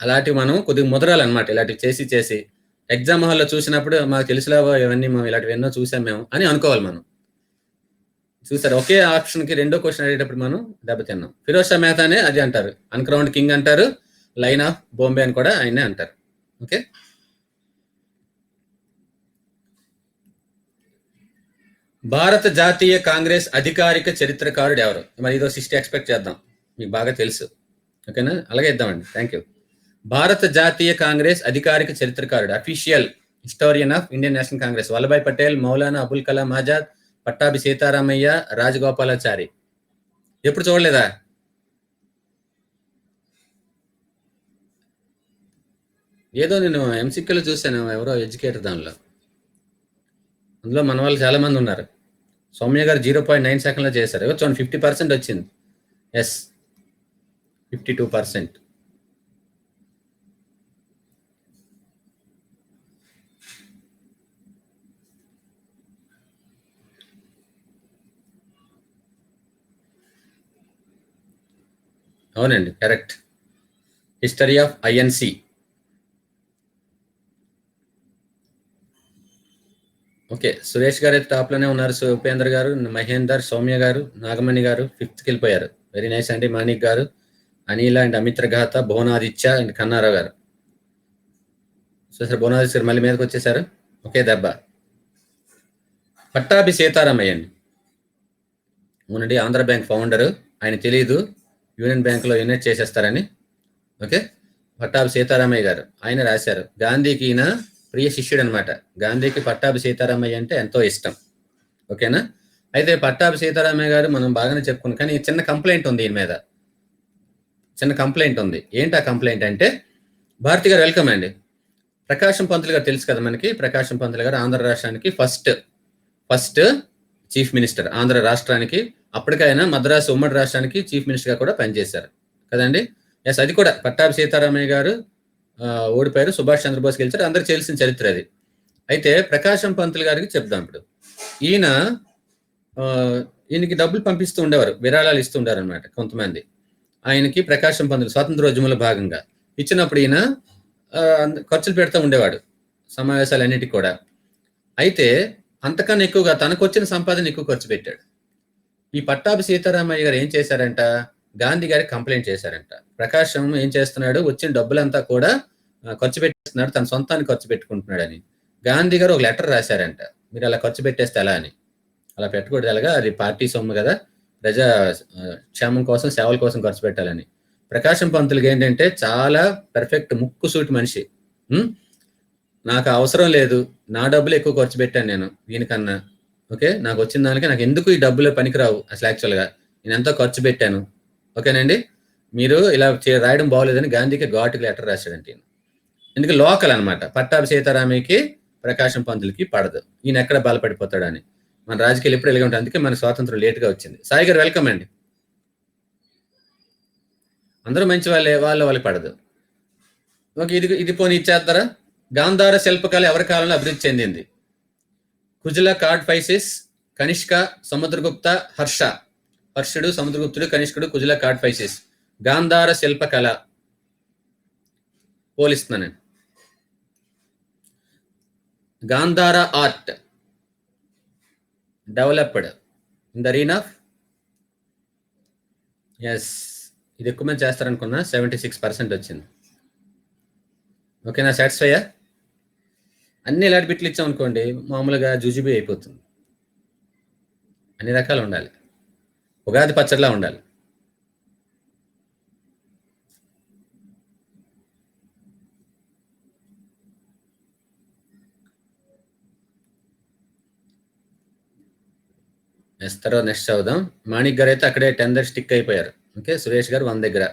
అలాంటివి మనం కొద్దిగా ముదరాలన్నమాట. ఇలాంటివి చేసి ఎగ్జామ్ హాల్‌లో చూసినప్పుడు మాకు తెలుసులేవో ఇవన్నీ మేము ఇలాంటివి ఎన్నో చూసాం మేము అని అనుకోవాలి మనం. చూసారా? ఒకే ఆప్షన్‌కి రెండో క్వెషన్ అడిగేటప్పుడు మనం దెబ్బతిన్నాం. ఫిరోజ్ షా మెహతానే అది అంటారు. అన్‌క్రౌన్డ్ కింగ్ అంటారు. లయన్ ఆఫ్ బాంబే అని కూడా ఆయన్నే అంటారు. ఓకే. భారత జాతీయ కాంగ్రెస్ అధికారిక చరిత్రకారుడు ఎవరు? మరి ఇదో 60 ఎక్స్‌పెక్ట్ చేద్దాం. మీకు బాగా తెలుసు. ఓకేనా? అలాగే ఇద్దామండి. Thank you. భారత జాతీయ కాంగ్రెస్ అధికారిక చరిత్రకారుడు, official historian of Indian National Congress Vallabhbhai Patel, Maulana Abul Kalam Azad, Pattabhi Sitaramayya, Rajagopalachari. ఎప్పుడు చూడలేదా? ఏదో నేను ఎంసీక్యూలో చూశాను, ఎవరో ఎడ్యుకేటర్ దానిలో. అందులో మన వాళ్ళు చాలా మంది ఉన్నారు. సౌమ్య గారు 0.9 సెకండ్లో చేశారు. చూడండి 50% వచ్చింది. ఎస్, 52%. అవునండి, correct. History of INC. Okay, Suresh గారు అయితే టాప్లోనే ఉన్నారు. ఉపేంద్ర గారు, మహేందర్, సౌమ్య గారు, నాగమణి గారు 5th వెళ్ళిపోయారు. వెరీ నైస్ అండి. మాణిక్ గారు, అనిల అండ్ అమిత్ర ఘాత, భువనాదిత్య అండ్ కన్నారావు గారు. సో సార్ భువనాదిత్య గారు మళ్ళీ మీదకి వచ్చేసారు. ఒకే దెబ్బ. పట్టాభి సీతారామయ్య అండి. అవునండి, ఆంధ్ర బ్యాంక్ ఫౌండరు. ఆయన తెలీదు యూనియన్ బ్యాంకులో యూనిట్ చేసేస్తారని. ఓకే, పట్టాభి సీతారామయ్య గారు ఆయన రాశారు. గాంధీకి ఈయన ప్రియ శిష్యుడు అనమాట. గాంధీకి పట్టాభి సీతారామయ్య అంటే ఎంతో ఇష్టం. ఓకేనా? అయితే పట్టాభి సీతారామయ్య గారు మనం బాగానే చెప్పుకున్నాం, కానీ చిన్న కంప్లైంట్ ఉంది ఈయన మీద. చిన్న కంప్లైంట్ ఉంది. ఏంటి ఆ కంప్లైంట్ అంటే, భారతి గారు వెల్కమ్ అండి. ప్రకాశం పంతులు గారు తెలుసు కదా మనకి. ప్రకాశం పంతులు గారు ఆంధ్ర రాష్ట్రానికి ఫస్ట్ చీఫ్ మినిస్టర్. ఆంధ్ర రాష్ట్రానికి అప్పటికైనా మద్రాసు ఉమ్మడి రాష్ట్రానికి చీఫ్ మినిస్టర్గా కూడా పనిచేశారు కదండి. ఎస్, అది కూడా పట్టాభి సీతారామయ్య గారు ఓడిపోయారు. సుభాష్ చంద్రబోస్ గెలిచారు. అందరికి తెలిసిన చరిత్ర అది. అయితే ప్రకాశం పంతులు గారికి చెప్దాం ఇప్పుడు. ఈయనకి డబ్బులు పంపిస్తూ ఉండేవారు, విరాళాలు ఇస్తూ ఉండారు అనమాట కొంతమంది. ఆయనకి ప్రకాశం పంతులు స్వాతంత్రోద్యమంలో భాగంగా ఇచ్చినప్పుడు ఈయన ఖర్చులు పెడతా ఉండేవాడు సమావేశాలన్నిటికీ కూడా. అయితే అంతకన్నా ఎక్కువగా తనకు వచ్చిన సంపాదన ఎక్కువ ఖర్చు పెట్టాడు. ఈ పట్టాభి సీతారామయ్య గారు ఏం చేశారంట, గాంధీ గారికి కంప్లైంట్ చేశారంట. ప్రకాశం ఏం చేస్తున్నాడు, వచ్చిన డబ్బులంతా కూడా ఖర్చు పెట్టేస్తున్నాడు, తన సొంతానికి ఖర్చు పెట్టుకుంటున్నాడని. గాంధీ గారు ఒక లెటర్ రాశారంట, మీరు అలా ఖర్చు పెట్టేస్తే ఎలా అని. అలా పెట్టకూడదు, ఎలాగా, అది పార్టీ సొమ్ము కదా, ప్రజా క్షేమం కోసం, సేవల కోసం ఖర్చు పెట్టాలని. ప్రకాశం పంతులకి ఏంటంటే చాలా పర్ఫెక్ట్ ముక్కుసూటి మనిషి. నాకు అవసరం లేదు, నా డబ్బులు ఎక్కువ ఖర్చు పెట్టాను నేను దీనికన్నా. ఓకే, నాకు వచ్చిన దానికి నాకు ఎందుకు ఈ డబ్బులు పనికిరావు అసలు. యాక్చువల్గా నేను ఎంతో ఖర్చు పెట్టాను. ఓకేనండి, మీరు ఇలా రాయడం బాగోలేదని గాంధీకి ఘాటుకి లెటర్ రాశాడంటే. ఎందుకు లోకల్ అనమాట. పట్టాభి సీతారామయ్యకి ప్రకాశం పంతులకి పడదు, ఈయన ఎక్కడ బలపడిపోతాడని. మన రాజకీయాలు ఎప్పుడు ఎలాగ ఉంటుంది, అందుకే మన స్వాతంత్రం లేట్గా వచ్చింది. సాయి గారు వెల్కమ్ అండి. అందరూ మంచి వాళ్ళకి పడదు. ఓకే, ఇది పోనీ ఇచ్చేస్తారా. గాంధార శిల్పకళ ఎవరి కాలంలో అభివృద్ధి చెందింది? కుజుల, కాడ్ఫైసిస్, కనిష్క, సముద్రగుప్త, హర్షుడు, సముద్రగుప్తుడు, కనిష్కుడు, కుజుల, కాడ్ఫైసిస్. గాంధార శిల్పకళ పోలిస్తున్నానండి. Gandhara art developed in the reign of. Yes, ఇది ఎక్కువ మంది చేస్తారనుకున్నా. 76% వచ్చింది. ఓకేనా, సాటిస్ఫైయా? అన్ని ఇలాంటి బిట్లు ఇచ్చామనుకోండి మామూలుగా జుజుబీ అయిపోతుంది. అన్ని రకాలు ఉండాలి, ఉగాది పచ్చడిలా ఉండాలి. నెక్స్ట్ చదువుదాం. మాణిక్ గారు అయితే అక్కడే 10 దగ్గర స్టిక్ అయిపోయారు. ఓకే, సురేష్ గారు 1 దగ్గర.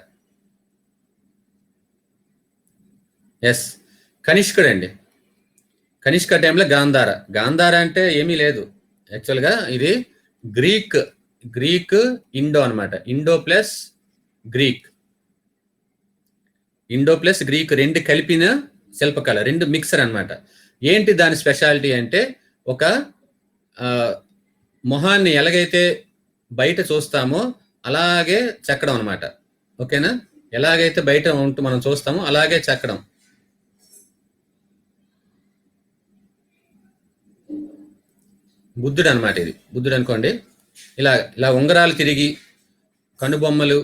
ఎస్, కనిష్కుడు అండి. కనిష్క టైంలో గాంధార అంటే ఏమీ లేదు. యాక్చువల్గా ఇది గ్రీక్ ఇండో అనమాట. ఇండో ప్లస్ గ్రీక్ రెండు కలిపిన శిల్పకళ, రెండు మిక్సర్ అనమాట. ఏంటి దాని స్పెషాలిటీ అంటే, ఒక మొహాన్ని ఎలాగైతే బయట చూస్తామో అలాగే చెక్కడం అనమాట. ఓకేనా, ఎలాగైతే బయట ఉంటూ మనం చూస్తామో అలాగే చెక్కడం. బుద్ధుడు అనమాట ఇది. బుద్ధుడు అనుకోండి. ఇలా ఇలా ఉంగరాలు తిరిగి కనుబొమ్మలు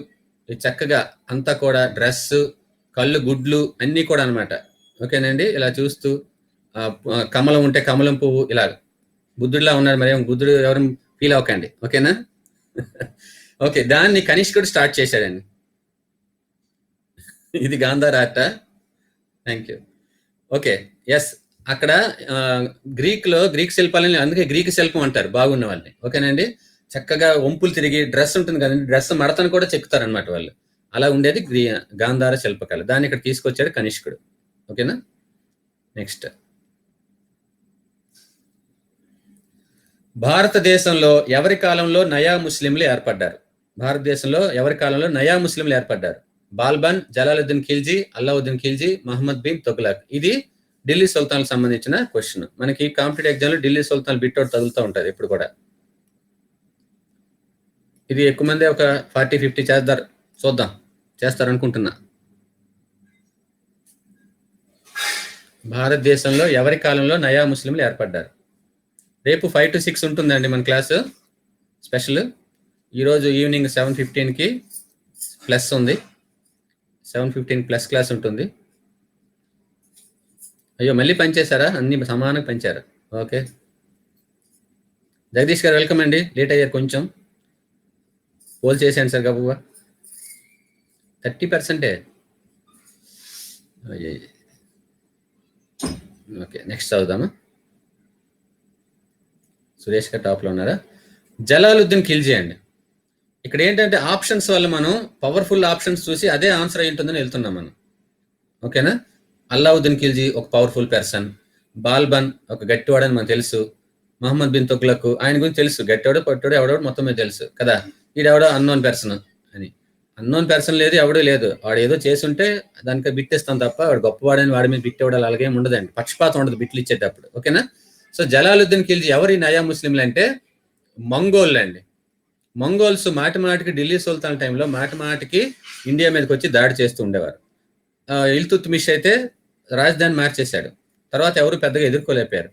చక్కగా అంతా కూడా డ్రెస్, కళ్ళు, గుడ్లు అన్నీ కూడా అనమాట. ఓకేనండి. ఇలా చూస్తూ కమలం ఉంటే కమలం పువ్వు ఇలా బుద్ధుడిలా ఉన్నాడు. మరి బుద్ధుడు ఎవరు ఫీల్ అవ్వకండి. ఓకేనా? ఓకే. దాన్ని కనిష్కుడు స్టార్ట్ చేశాడండి. ఇది Gandhara art. Thank you. Okay. Yes. అక్కడ గ్రీక్ శిల్పాలని అందుకే గ్రీక్ శిల్పం అంటారు బాగున్న వాళ్ళని. ఓకేనండి. చక్కగా వంపులు తిరిగి డ్రెస్ ఉంటుంది కదండి, డ్రెస్ మడతను కూడా చెక్కుతారనమాట వాళ్ళు. అలా ఉండేది గాంధార శిల్పకళ. దాన్ని ఇక్కడ తీసుకొచ్చాడు కనిష్కుడు. ఓకేనా? నెక్స్ట్, భారతదేశంలో ఎవరి కాలంలో నయా ముస్లింలు ఏర్పడ్డారు? భారతదేశంలో ఎవరి కాలంలో నయా ముస్లింలు ఏర్పడ్డారు? బాల్బన్, జలాలుద్దీన్ ఖిల్జీ, అల్లావుద్దీన్ ఖిల్జీ, మహమ్మద్ బిన్ తుగ్లక్. ఇది ఢిల్లీ సుల్తాన్కి సంబంధించిన క్వశ్చన్. మనకి కాంపిటేటివ్ ఎగ్జామ్ లో ఢిల్లీ సుల్తాన్ బిట్ అవుట్ తగులుతూ ఉంటుంది ఇప్పుడు కూడా. ఇది ఎక్కువ మంది ఒక 40-50 చేస్తారు. చూద్దాం, చేస్తారనుకుంటున్నా. భారతదేశంలో ఎవరి కాలంలో నయా ముస్లింలు ఏర్పడ్డారు? రేపు 5 to 6 ఉంటుందండి మన క్లాసు స్పెషల్. ఈరోజు ఈవినింగ్ 7:15కి ప్లస్ ఉంది. 7:15 ప్లస్ క్లాస్ ఉంటుంది. అయ్యో, మళ్ళీ పనిచేశారా? అన్ని సమానంగా పంచారు. ఓకే. జగదీష్ గారు వెల్కమ్ అండి. లేట్ అయ్యారు కొంచెం. పోల్ చేసేయండి సార్ గబుగా. 30%. ఓకే, నెక్స్ట్ చదువుదామా. సురేష్ గారు టాప్లో ఉన్నారా? జలాలుద్దీన్ ఖిల్జీ అండి. ఇక్కడ ఏంటంటే ఆప్షన్స్ వల్ల మనం పవర్ఫుల్ ఆప్షన్స్ చూసి అదే ఆన్సర్ అయి ఉంటుందని వెళ్తున్నాం మనం. ఓకేనా? అల్లావుద్దీన్ ఖిల్జీ ఒక పవర్ఫుల్ పర్సన్. బాల్బన్ ఒక గట్టివాడని మనకు తెలుసు. మహమ్మద్ బిన్ తుగ్లక్ ఆయన గురించి తెలుసు. గట్టివాడు పట్టుడు ఎవడో మొత్తం మీద తెలుసు కదా. వీడెవడో అన్నోన్ పర్సన్ అని. అన్నోన్ పర్సన్ లేదు, ఎవడూ లేదు. వాడు ఏదో చేసుంటే దానికి బిట్టేస్తాం తప్ప వాడు గొప్పవాడని వాడి మీద బిట్ ఇవ్వడాలి అలాగేం ఉండదండి. పక్షపాతం ఉండదు బిట్లు ఇచ్చేటప్పుడు. ఓకేనా? సో జలాలుద్దీన్ ఖిల్జీ ఎవరి నయా ముస్లింలు అంటే మంగోల్ అండి. మంగోల్స్ మాటి మాటికి ఢిల్లీ సుల్తాన్ టైంలో మాటి మాటికి ఇండియా మీదకి వచ్చి దాడి చేస్తూ ఉండేవారు. ఇల్తుత్మిష్ అయితే రాజధాని మార్చేశాడు. తర్వాత ఎవరు పెద్దగా ఎదుర్కోలేపారు.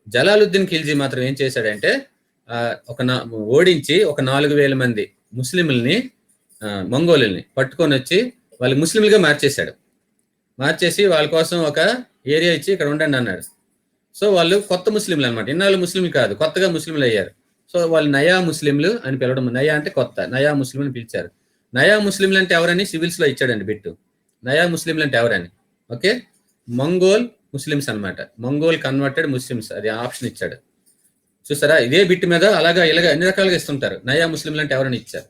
జలాలుద్దీన్ ఖిల్జీ మాత్రం ఏం చేశాడంటే ఓడించి ఒక 4,000 మంది ముస్లింలని మంగోలుల్ని పట్టుకొని వచ్చి వాళ్ళు ముస్లింలుగా మార్చేశాడు. మార్చేసి వాళ్ళ కోసం ఒక ఏరియా ఇచ్చి ఇక్కడ ఉండండి అన్నాడు. సో వాళ్ళు కొత్త ముస్లింలు అనమాట. ఇన్నాళ్ళు ముస్లింలు కాదు, కొత్తగా ముస్లింలు అయ్యారు. సో వాళ్ళు నయా ముస్లింలు అని పిలవడం. నయా అంటే కొత్త, నయా ముస్లిం అని పిలిచారు. నయా ముస్లింలు అంటే ఎవరని సివిల్స్ లో ఇచ్చాడండి బిట్టు. నయా ముస్లింలు అంటే ఎవరని. ఓకే, మంగోల్ ముస్లిమ్స్ అనమాట. మంగోల్ కన్వర్టెడ్ ముస్లిమ్స్, అది ఆప్షన్ ఇచ్చాడు. చూసారా, ఇదే బిట్ మీద అలాగా ఇలాగా అన్ని రకాలుగా ఇస్తుంటారు. నయా ముస్లింలు అంటే ఎవరని ఇచ్చారు.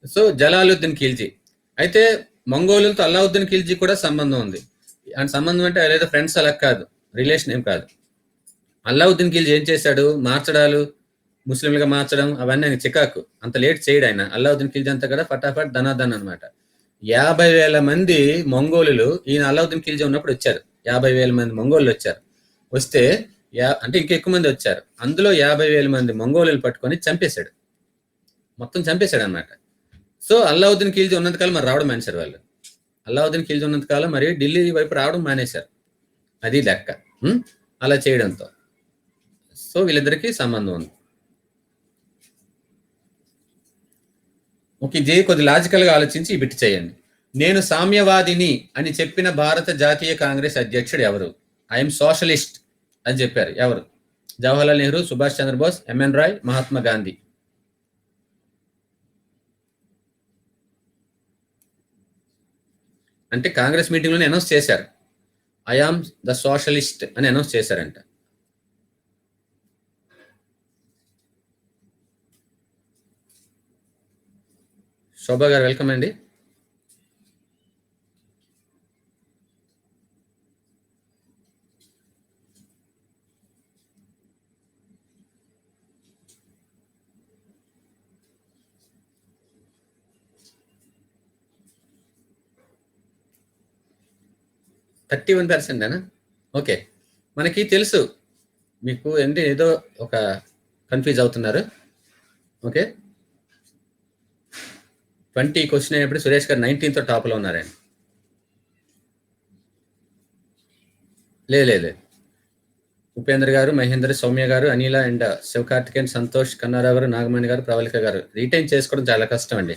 సో జలాలుద్దీన్ ఖిల్జీ. అయితే మంగోలులతో అల్లావుద్దీన్ ఖిల్జీ కూడా సంబంధం ఉంది. అండ్ సంబంధం అంటే లేదా ఫ్రెండ్స్ అలా కాదు, రిలేషన్ ఏం కాదు. అల్లావుద్దీన్ ఖిల్జీ ఏం చేశాడు? మార్చడాలు, ముస్లింలుగా మార్చడం అవన్నీ ఆయన చికాకు. అంత లేట్ చేయడు ఆయన. అల్లావుద్దీన్ ఖిల్జీ అంతా కూడా ఫటాఫట్ ధనాధన్ అనమాట. 50,000 మంది మంగోలులు ఈయన అల్లావుద్దీన్ ఖిల్జీ ఉన్నప్పుడు వచ్చారు. 50,000 మంది మంగోళ్ళు వచ్చారు. వస్తే అంటే ఇంకా ఎక్కువ మంది వచ్చారు. అందులో 50,000 మంది మంగోలులు పట్టుకొని చంపేశాడు. మొత్తం చంపేశాడు అనమాట. సో అల్లావుద్దీన్ ఖిల్జీ ఉన్నంతకాలం మరి రావడం మానేశారు వాళ్ళు. అల్లావుద్దీన్ ఖిల్జీ ఉన్నంతకాలం మరి ఢిల్లీ వైపు రావడం మానేశారు. అది లెక్క. అలా చేయడంతో సో వీళ్ళిద్దరికీ సంబంధం ఉంది. ఓకే, ఇది కొద్ది లాజికల్ గా ఆలోచించి ఈ బిట్ చేయండి. నేను సామ్యవాదిని అని చెప్పిన భారత జాతీయ కాంగ్రెస్ అధ్యక్షుడు ఎవరు? ఐఎమ్ సోషలిస్ట్ అని చెప్పారు. ఎవరు? జవహర్లాల్ నెహ్రూ, సుభాష్ చంద్రబోస్, ఎంఎన్ రాయ్, మహాత్మా గాంధీ. అంటే కాంగ్రెస్ మీటింగ్ లోనే అనౌన్స్ చేశారు. ఐఆమ్ ద సోషలిస్ట్ అని అనౌన్స్ చేశారంట. శోభా గారు వెల్కమ్ అండి. %31 ఓకే, మనకి తెలుసు. మీకు ఏంటి ఏదో ఒక కన్ఫ్యూజ్ అవుతున్నారు. ఓకే, 20 క్వశ్చన్ అయినప్పుడు సురేష్ గారు 19తో టాప్లో ఉన్నారండి. లేదు. ఉపేంద్ర గారు, మహేంద్ర, సౌమ్య గారు, అనిల అండ్ శివకార్తికేయన్, సంతోష్, కన్నారావు గారు, నాగమణి గారు, ప్రవళిక గారు. రీటైన్ చేసుకోవడం చాలా కష్టం అండి.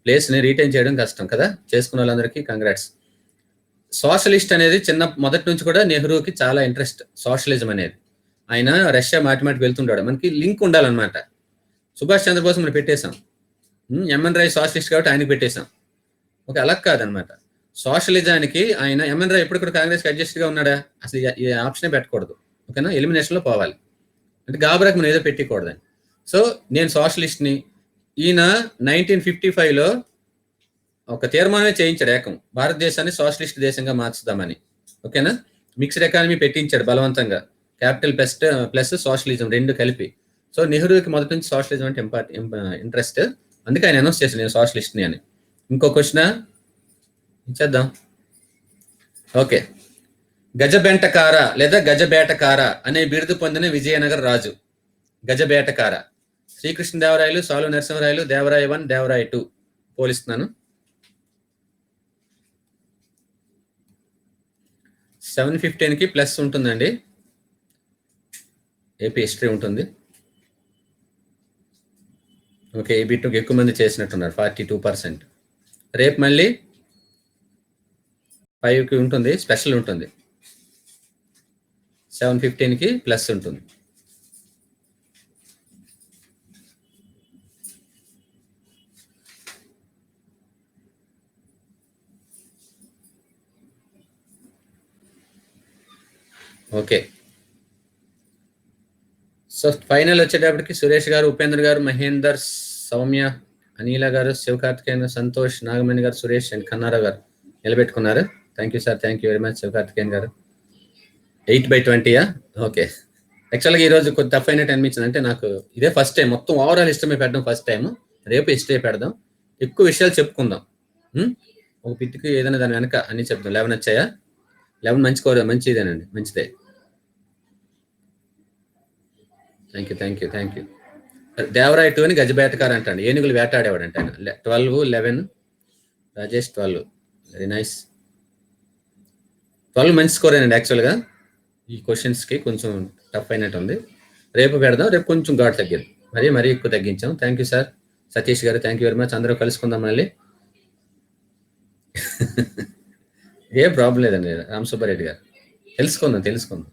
ప్లేస్ని రీటైన్ చేయడం కష్టం కదా. చేసుకున్న వాళ్ళందరికీ కంగ్రాట్స్. సోషలిస్ట్ అనేది మొదటి నుంచి కూడా నెహ్రూకి చాలా ఇంట్రెస్ట్, సోషలిజం అనేది. ఆయన రష్యా మాటిమాటికి వెళ్తుంటాడు. మనకి లింక్ ఉండాలన్నమాట. సుభాష్ చంద్రబోస్ మనం పెట్టేశాం, ఎంఎన్ రాయ్ సోషలిస్ట్ కాబట్టి ఆయనకి పెట్టేశాం. ఓకే, అలా కాదనమాట. సోషలిజానికి ఆయన ఎంఎన్ రాయ్ ఎప్పుడు కూడా కాంగ్రెస్కి అడ్జస్ట్గా ఉన్నాడా? అసలు ఈ ఆప్షనే పెట్టకూడదు. ఓకేనా, ఎలిమినేషన్లో పోవాలి. అంటే గాబరాకి మనం ఏదో పెట్టకూడదని. సో నేను సోషలిస్ట్ని. ఈయన 1955లో ఒక తీర్మానమే చేయించాడు ఏకం, భారతదేశాన్ని సోషలిస్ట్ దేశంగా మార్చుదామని. ఓకేనా, మిక్స్డ్ ఎకానమీ పెట్టించాడు బలవంతంగా, క్యాపిటల్ ప్లస్ సోషలిజం రెండు కలిపి. సో నెహ్రూకి మొదటి నుంచి సోషలిజం అంటే ఇంట్రెస్ట్, అందుకే ఆయన అనౌన్స్ చేశాడు నేను సోషలిస్ట్ని అని. ఇంకో క్వశ్చన్ ఇచ్చేద్దాం. ఓకే, గజబెంటకార లేదా గజబేటకార అనే బిరుదు పొందిన విజయనగర రాజు. గజబేటకార. శ్రీకృష్ణదేవరాయలు, సాలు నరసింహరాయలు, దేవరాయ 1, దేవరాయ 2. పోలిస్తున్నాను. 715కి ప్లస్ ఉంటుందండి. ఏపీ హిస్టరీ ఉంటుంది. ఓకే, ఏబీ 2కి ఎక్కువ మంది చేసినట్టున్నారు, 42%. రేపు మళ్ళీ 5కి ఉంటుంది, స్పెషల్ ఉంటుంది. 715కి ప్లస్ ఉంటుంది. ఓకే, సో ఫైనల్ వచ్చేటప్పటికి సురేష్ గారు, ఉపేంద్ర గారు, మహేందర్, సౌమ్య, అనిల గారు, శివకార్తికేయన్, సంతోష్, నాగమణి గారు, సురేష్ అండ్ కన్నారావు గారు నిలబెట్టుకున్నారు. Thank you sir, thank you very much Sivakarthikeyan garu. 8/20. Okay, యాక్చువల్గా ఈరోజు కొద్ది టఫ్ అయినట్టు అనిపించింది. అంటే నాకు ఇదే ఫస్ట్ టైం, మొత్తం ఓవరాల్ హిస్టరీ పెట్టడం ఫస్ట్ టైం. రేపు హిస్టరీ పెడదాం, ఎక్కువ విషయాలు చెప్పుకుందాం. ఒక పిట్టుకి ఏదైనా దాని వెనక అన్ని చెప్దాం. 11 వచ్చాయా? 11 మంచిదేనండి, మంచిదే. Thank you. దేవరాయ 2 అని గజబేటకారు అంటాడు, ఏనుగులు వేటాడేవాడు అంటే ఆయన. 12, 11, రాజేష్ 12. Very nice. 12 మంచి స్కోర్ అండి. యాక్చువల్గా ఈ క్వశ్చన్స్కి కొంచెం టఫ్ అయినట్టు ఉంది. రేపు పెడదాం, రేపు కొంచెం ఘాటు తగ్గింది, మరీ ఎక్కువ తగ్గించాం. Thank you sir. Satish garu thank you very much. అందరూ కలుసుకుందాం మళ్ళీ. ఏ ప్రాబ్లం లేదండి రామ్ సుబ్బారెడ్డి గారు. తెలుసుకుందాం.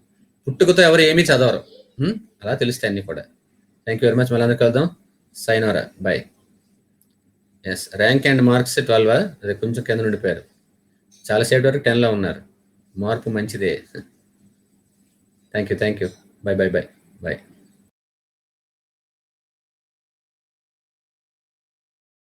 పుట్టుకతో ఎవరు ఏమీ చదవరు, అలా తెలుస్తాయి అన్ని కూడా. Thank you very much. మళ్ళీ అందరూ కలుద్దాం. Sayonara, bye. Yes, rank and marks 12. అది కొంచెం కింద ఉండిపోయారు, చాలాసేపు వరకు 10లో ఉన్నారు. మార్పు మంచిదే. Thank you. బాయ్.